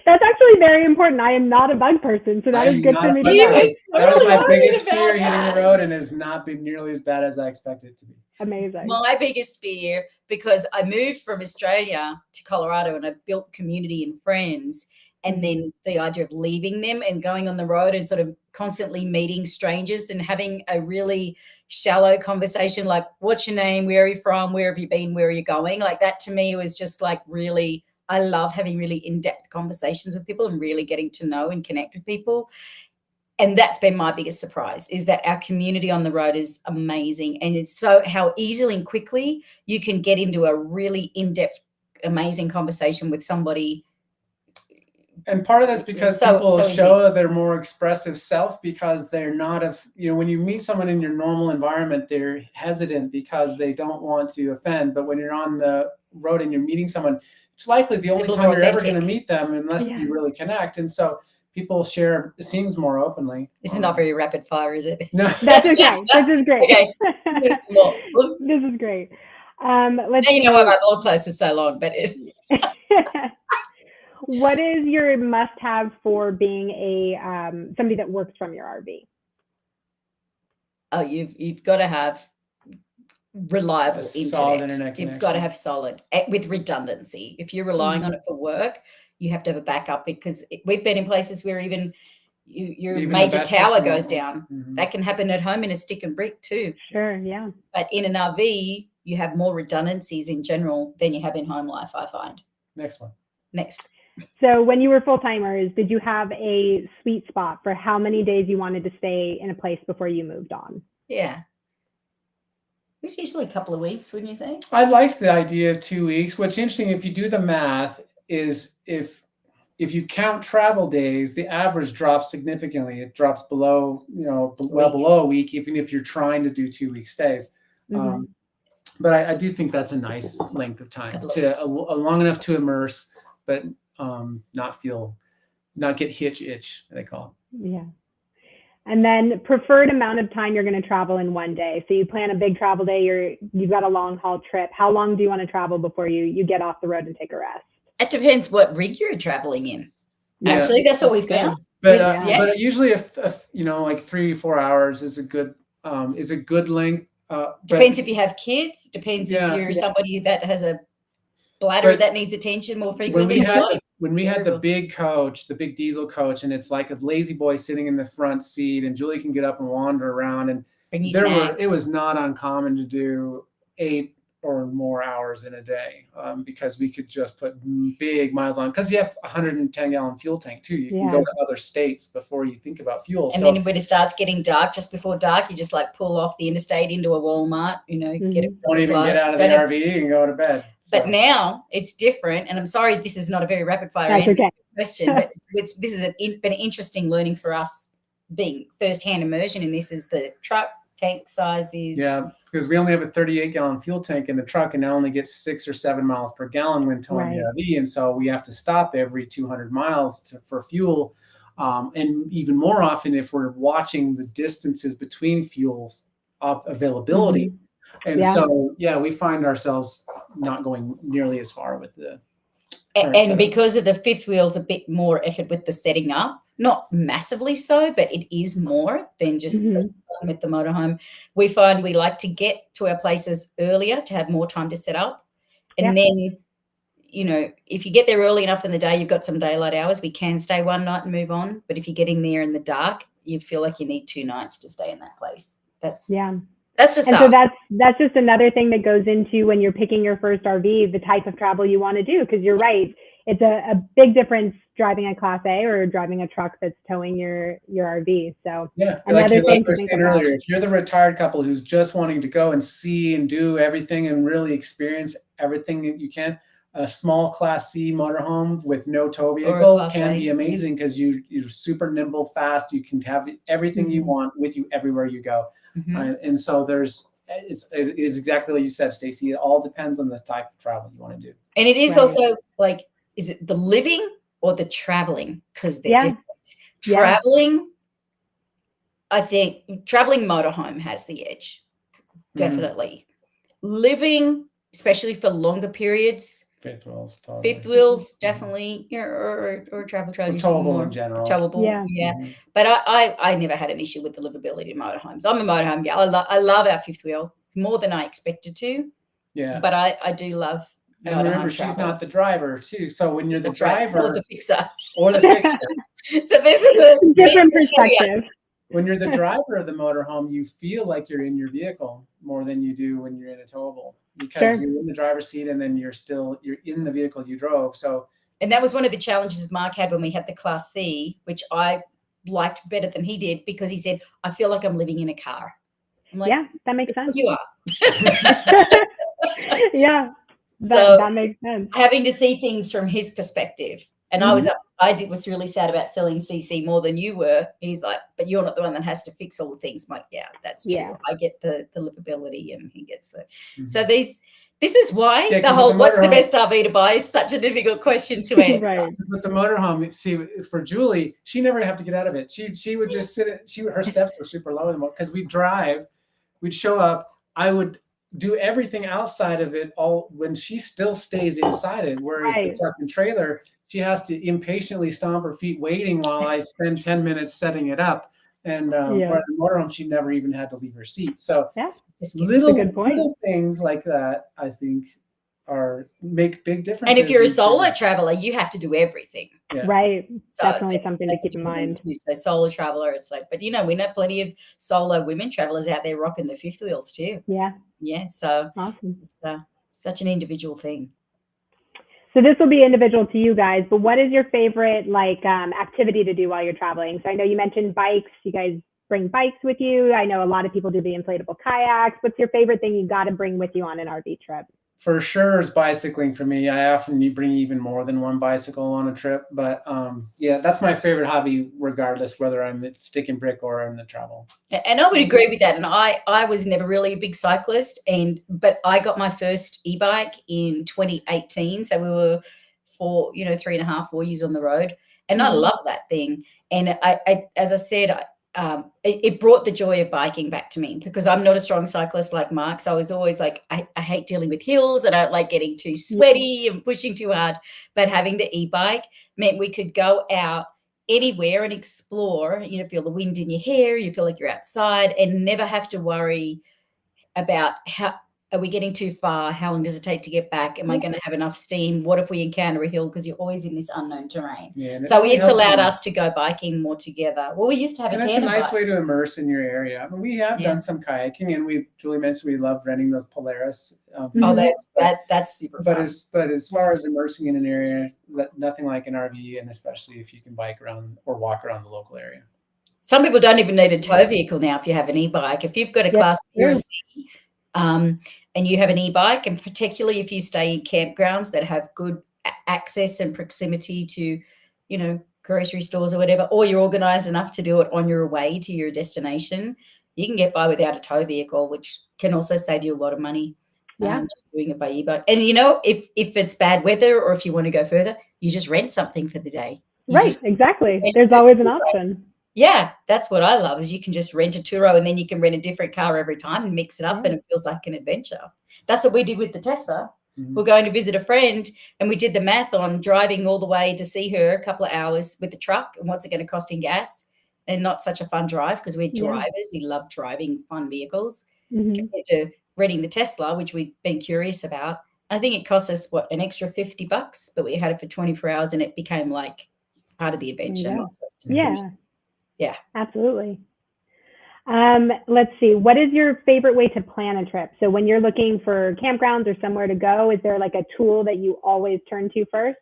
That's actually very important. I am not a bug person, so that is good for me to know. That was my biggest fear hitting the road, and has not been nearly as bad as I expected it to be. Amazing. My biggest fear, because I moved from Australia to Colorado and I built community and friends, and then the idea of leaving them and going on the road and sort of constantly meeting strangers and having a really shallow conversation, like, what's your name? Where are you from? Where have you been? Where are you going? Like, that to me was just like really, I love having really in-depth conversations with people and really getting to know and connect with people. And that's been my biggest surprise, is that our community on the road is amazing. And it's so how easily and quickly you can get into a really in-depth, amazing conversation with somebody. And part of that's because people show their more expressive self, because they're not when you meet someone in your normal environment, they're hesitant because they don't want to offend. But when you're on the road and you're meeting someone, it's likely the only time you're ever going to meet them unless you really connect. And so people share, it seems, more openly. This is not very rapid fire, is it? No. That's okay. This is great. Okay. This is great. You know why my blog post is so long, but what is your must-have for being somebody that works from your RV? Oh, you've got to have reliable internet. You've got to have solid with redundancy. If you're relying on it for work, you have to have a backup, because we've been in places where even major tower goes down. Mm-hmm. That can happen at home in a stick and brick too. Sure, yeah. But in an RV, you have more redundancies in general than you have in home life, I find. Next. So when you were full-timers, did you have a sweet spot for how many days you wanted to stay in a place before you moved on? Yeah. It's usually a couple of weeks, wouldn't you say? I like the idea of 2 weeks. What's interesting, if you do the math, is if you count travel days, the average drops significantly. It drops below, well below a week, even if you're trying to do 2-week stays. But I do think that's a nice length of time, long enough to immerse, but not get hitch itch, they call it. Yeah. And then preferred amount of time you're going to travel in one day. So you plan a big travel day, you've got a long haul trip. How long do you want to travel before you get off the road and take a rest? It depends what rig you're traveling in. Actually, that's what we found. But usually, if like 3-4 hours is a good length. Depends if you have kids. Depends if you're somebody that has a bladder that needs attention more frequently. When we had the big coach, the big diesel coach, and it's like a lazy boy sitting in the front seat, and Julie can get up and wander around, and it was not uncommon to do 8 or more hours in a day, because we could just put big miles on, because you have a 110-gallon fuel tank too. You can go to other states before you think about fuel. And then when it starts getting dark, just before dark, you just like pull off the interstate into a Walmart, get it. Don't even get out of the RV and go to bed. But now it's different, and I'm sorry this is not a very rapid fire answer to the question, but this has been an interesting learning for us, being first-hand immersion in this, is the truck tank sizes. Yeah, because we only have a 38-gallon fuel tank in the truck, and it only gets 6 or 7 miles per gallon when towing the RV, and so we have to stop every 200 miles for fuel, and even more often if we're watching the distances between fuels availability. And so, we find ourselves not going nearly as far with the and because of the fifth wheel's a bit more effort with the setting up, not massively so, but it is more than just with the motorhome. We find we like to get to our places earlier to have more time to set up. And then, if you get there early enough in the day, you've got some daylight hours, we can stay one night and move on. But if you're getting there in the dark, you feel like you need 2 nights to stay in that place. That's just so that's just another thing that goes into when you're picking your first RV, the type of travel you want to do, because you're right, it's a big difference driving a Class A or driving a truck that's towing your RV. So another thing to think about. Earlier, if you're the retired couple who's just wanting to go and see and do everything and really experience everything that you can, a small Class C motorhome with no tow vehicle can be amazing, because you're super nimble, fast. You can have everything you want with you everywhere you go. And so it is exactly what you said, Stacey. It all depends on the type of travel you want to do. And it is also like, is it the living or the traveling? Because they're different. Traveling, I think traveling motorhome has the edge. Definitely. Living, especially for longer periods. Fifth wheels, definitely, or travel trailers. Towable in general. Towable, But I never had an issue with the livability of motorhomes. I'm a motorhome gal. I love our fifth wheel. It's more than I expected to. Yeah. But I do love. And remember, she's not the driver too. So when you're the driver, or the fixer, so this is a different perspective. When you're the driver of the motorhome, you feel like you're in your vehicle more than you do when you're in a towable, because you're in the driver's seat and then you're in the vehicle you drove. So, and that was one of the challenges Mark had when we had the Class C, which I liked better than he did, because he said, I feel like I'm living in a car. I'm like, that makes sense. You are. That makes sense. Having to see things from his perspective. And I was really sad about selling CC more than you were. He's like, but you're not the one that has to fix all the things. I'm like, that's true. Yeah. I get the livability, and he gets the. So this is why the whole what's the best RV to buy is such a difficult question to answer. Right. But the motorhome, see, for Julie, she never have to get out of it. She would just sit. Her steps were super low because we'd show up. I would do everything outside of it all when she still stays inside it. Whereas the truck and trailer, she has to impatiently stomp her feet waiting while I spend 10 minutes setting it up. And for the motorhome, she never even had to leave her seat. So little things like that, I think, make big differences. And if you're a solo traveler, you have to do everything. Right. So definitely something to keep in mind. So solo traveler, it's like, but we know plenty of solo women travelers out there rocking the fifth wheels too. Yeah. So awesome. It's such an individual thing. So this will be individual to you guys, but what is your favorite activity to do while you're traveling? So I know you mentioned bikes. You guys bring bikes with you? I know a lot of people do the inflatable kayaks. What's your favorite thing you got to bring with you on an RV trip? For sure is bicycling for me. I often bring even more than one bicycle on a trip, but yeah, that's my favorite hobby, regardless whether I'm sticking brick or I'm in travel. And I would agree with that. And I was never really a big cyclist, but I got my first e-bike in 2018. So we were for 3.5, 4 years on the road, and I love that thing. And I as I said, it brought the joy of biking back to me, because I'm not a strong cyclist like Mark. So I was always like, I hate dealing with hills. I don't like getting too sweaty and pushing too hard. But having the e-bike meant we could go out anywhere and explore, feel the wind in your hair, you feel like you're outside, and never have to worry about are we getting too far? How long does it take to get back? Am I going to have enough steam? What if we encounter a hill? Because you're always in this unknown terrain. Yeah, so it's allowed us to go biking more together. Well, we used to have and a it's a nice bike. way to immerse in your area. I mean, we have done some kayaking, and Julie mentioned we love renting those Polaris. That's super fun. But as far Yeah. as immersing in an area, nothing like an RV, and especially if you can bike around or walk around the local area. Some people don't even need a tow vehicle now if you have an e-bike. If you've got a Class B or a C, and you have an e-bike, and particularly if you stay in campgrounds that have good access and proximity to, grocery stores or whatever, or you're organized enough to do it on your way to your destination, you can get by without a tow vehicle, which can also save you a lot of money. Just doing it by e-bike. And if it's bad weather, or if you want to go further, you just rent something for the day. Exactly. There's always an option. Yeah, that's what I love, is you can just rent a Turo, and then you can rent a different car every time and mix it up, and it feels like an adventure. That's what we did with the Tesla. We're going to visit a friend, and we did the math on driving all the way to see her a couple of hours with the truck, and what's it going to cost in gas, and not such a fun drive, because we're drivers. We love driving fun vehicles, compared to renting the Tesla, which we've been curious about. I think it cost us, an extra $50, but we had it for 24 hours, and it became like part of the adventure. Yeah, absolutely. Let's see. What is your favorite way to plan a trip? So when you're looking for campgrounds or somewhere to go, is there like a tool that you always turn to first?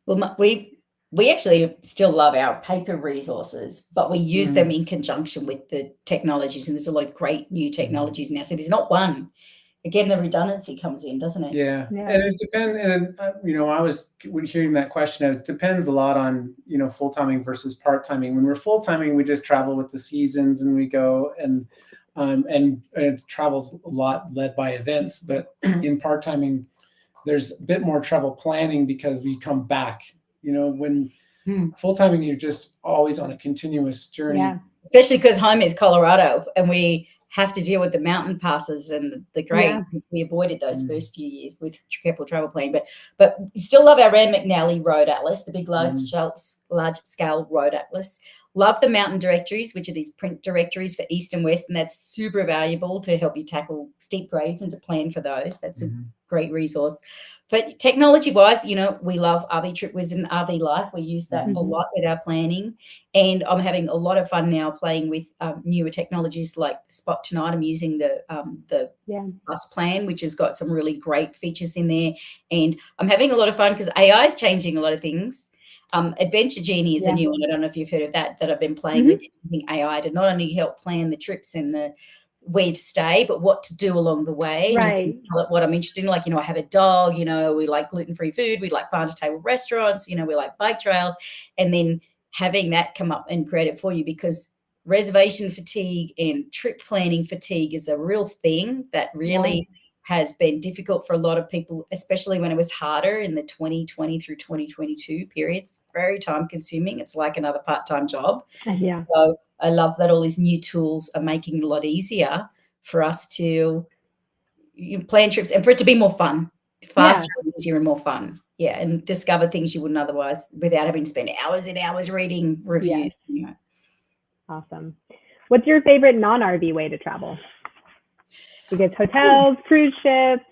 Well, we actually still love our paper resources, but we use them in conjunction with the technologies, and there's a lot of great new technologies now. So there's not one. Again, the redundancy comes in, doesn't it? Yeah. And it depends. And when hearing that question, it depends a lot on full timing versus part timing. When we're full timing, we just travel with the seasons, and we go and it travels a lot led by events. But in part timing, there's a bit more travel planning, because we come back. When full timing, you're just always on a continuous journey. Yeah. Especially because home is Colorado, and we have to deal with the mountain passes and the grades. We avoided those first few years with careful travel planning, but we still love our Rand McNally Road Atlas, the big large scale road atlas. Love the mountain directories, which are these print directories for east and west, and that's super valuable to help you tackle steep grades and to plan for those. That's a great resource. But technology-wise, we love RV Trip Wizard and RV Life. We use that a lot with our planning, and I'm having a lot of fun now playing with newer technologies like Spot Tonight. I'm using the Bus Plan, which has got some really great features in there, and I'm having a lot of fun because AI is changing a lot of things. Adventure Genie is a new one. I don't know if you've heard of that I've been playing with, using AI to not only help plan the trips and the where to stay, but what to do along the way. Right. What I'm interested in, like, I have a dog, we like gluten-free food, we like farm-to-table restaurants, we like bike trails, and then having that come up and create it for you, because reservation fatigue and trip planning fatigue is a real thing that really has been difficult for a lot of people, especially when it was harder in the 2020 through 2022 periods. Very time consuming. It's like another part-time job. Yeah. So I love that all these new tools are making it a lot easier for us to plan trips and for it to be more fun, faster and easier and more fun. Yeah, and discover things you wouldn't otherwise without having to spend hours and hours reading reviews. Yes. Awesome. What's your favorite non-RV way to travel? Because hotels, cruise ships.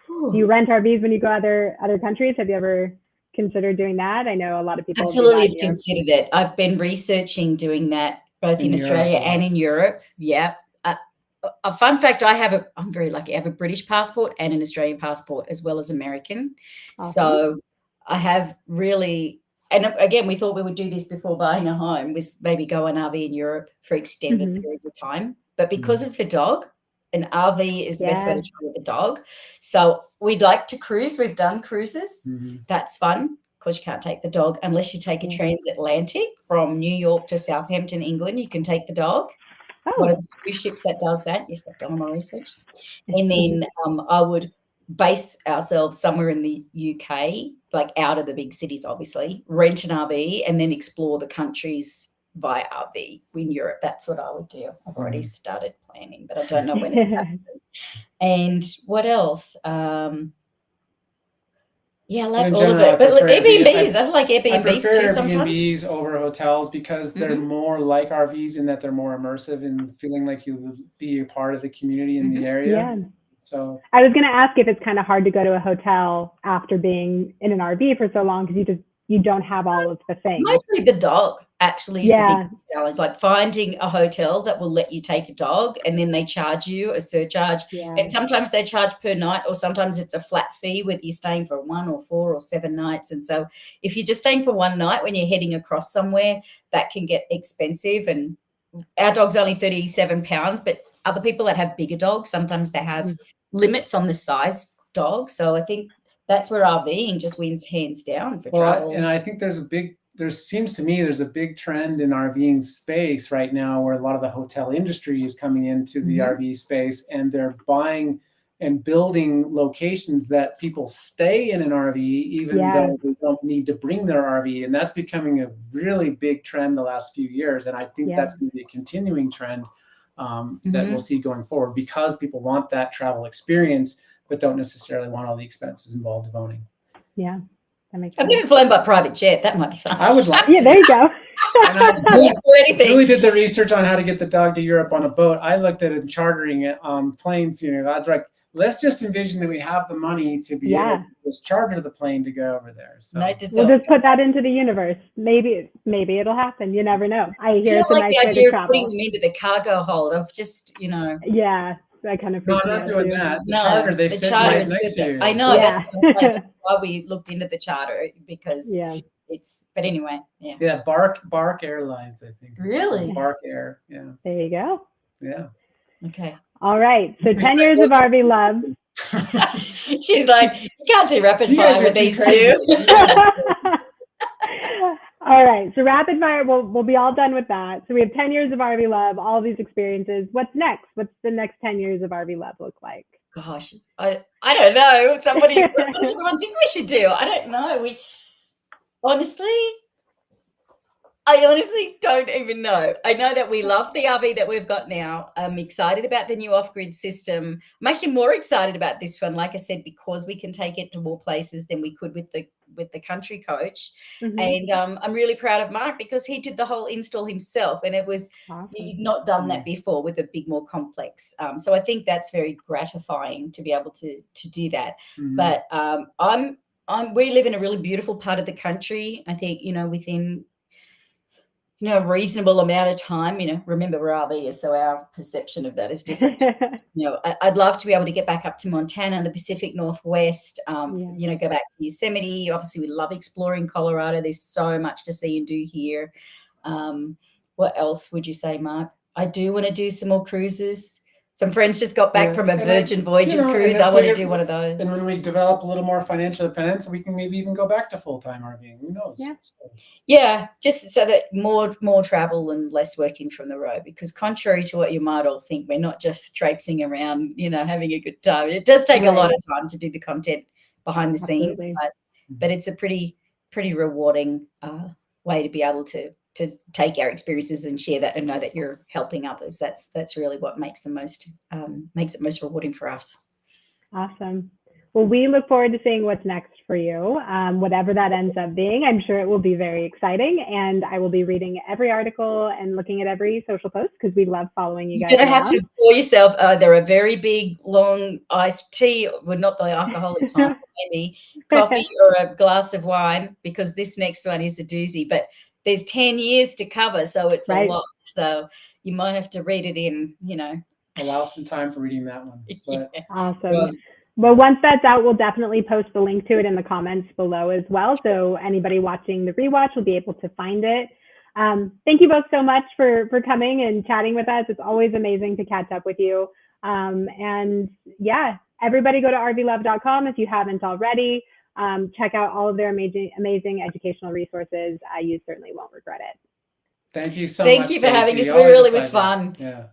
Do you rent RVs when you go other countries? Have you ever considered doing that? I know a lot of people absolutely have considered it. I've been researching doing that both in Australia and in Europe. Yeah. A fun fact, I'm very lucky. I have a British passport and an Australian passport as well as American. Awesome. So I have really and again, we thought we would do this before buying a home, was maybe go on RV in Europe for extended periods of time. But because of the dog, an RV is the best way to travel with the dog. So we'd like to cruise. We've done cruises. That's fun because you can't take the dog unless you take a transatlantic from New York to Southampton, England. You can take the dog. One of the few ships that does that. Yes, I've done my research. And then I would base ourselves somewhere in the UK, like out of the big cities, obviously, rent an RV and then explore the countries via RV in Europe. That's what I would do. I've already started planning, but I don't know when it's happening. And what else? Yeah, I like all of it. But Airbnbs, I like Airbnbs too sometimes. Airbnbs over hotels because they're more like RVs in that they're more immersive and feeling like you will be a part of the community in the area. Yeah. So I was going to ask if it's kind of hard to go to a hotel after being in an RV for so long because you don't have all of the things. Mostly the dog actually is the big challenge, like finding a hotel that will let you take a dog and then they charge you a surcharge. And sometimes they charge per night or sometimes it's a flat fee whether you're staying for 1 or 4 or 7 nights. And so if you're just staying for one night when you're heading across somewhere, that can get expensive. And our dog's only 37 pounds, but other people that have bigger dogs, sometimes they have limits on the size dog. So I think that's where RVing just wins hands down for travel. And I think there seems to me there's a big trend in RVing space right now where a lot of the hotel industry is coming into the RV space and they're buying and building locations that people stay in an RV even though they don't need to bring their RV. And that's becoming a really big trend the last few years. And I think that's going to be a continuing trend that we'll see going forward because people want that travel experience but don't necessarily want all the expenses involved of owning. Yeah, that makes sense. I've never flown by private jet. That might be fun. I would like to. Yeah, there you go. Julie did the research on how to get the dog to Europe on a boat. I looked at it chartering it on planes. I was like, let's just envision that we have the money to be able to just charter the plane to go over there. So we'll just put that into the universe. Maybe it'll happen. You never know. I hear it's a nice way to travel. Putting them into the cargo hold of just, Yeah. I kind of I'm not doing that. The charter, they sit right next to you. I know. That's why we looked into the charter because it's. But anyway, yeah. Bark Airlines, I think. Really? Bark Air. Yeah. There you go. Yeah. Okay. All right. So 10 years of RV love. She's like, you can't do rapid fire with these two. All right. So rapid fire, we'll be all done with that. So we have 10 years of RV love, all these experiences. What's next? What's the next 10 years of RV love look like? Gosh, I don't know. What does everyone think we should do? I don't know. I honestly don't even know. I know that we love the RV that we've got now. I'm excited about the new off-grid system. I'm actually more excited about this one, like I said, because we can take it to more places than we could with the country coach. And I'm really proud of Marc because he did the whole install himself, and it was he'd not done that before with a big, more complex. So I think that's very gratifying to be able to do that. But we live in a really beautiful part of the country. I think within a reasonable amount of time, remember we're RVers, so our perception of that is different. I'd love to be able to get back up to Montana and the Pacific Northwest, go back to Yosemite. Obviously, we love exploring Colorado. There's so much to see and do here. What else would you say, Marc? I do want to do some more cruises. Some friends just got back from a Virgin Voyages cruise. I want to do one of those. And when we develop a little more financial independence, we can maybe even go back to full-time RVing. Who knows? Yeah, just so that more travel and less working from the road. Because contrary to what you might all think, we're not just traipsing around, having a good time. It does take a lot of time to do the content behind the scenes, but it's a pretty rewarding way to be able to take our experiences and share that and know that you're helping others. That's really what makes it most rewarding for us. Awesome. Well, we look forward to seeing what's next for you, whatever that ends up being. I'm sure it will be very exciting, and I will be reading every article and looking at every social post because we love following you guys. You're going to have to pour yourself either a very big, long iced tea, well, not the alcoholic type, maybe coffee or a glass of wine, because this next one is a doozy. But there's 10 years to cover, so it's a lot. So you might have to read it in, Allow some time for reading that one. But, awesome. Well, once that's out, we'll definitely post the link to it in the comments below as well. So anybody watching the rewatch will be able to find it. Thank you both so much for coming and chatting with us. It's always amazing to catch up with you. And yeah, everybody go to rvlove.com if you haven't already. Check out all of their amazing educational resources. You certainly won't regret it. Thank you so much. Thank you for having us. Stacey. We really was fun. Yeah.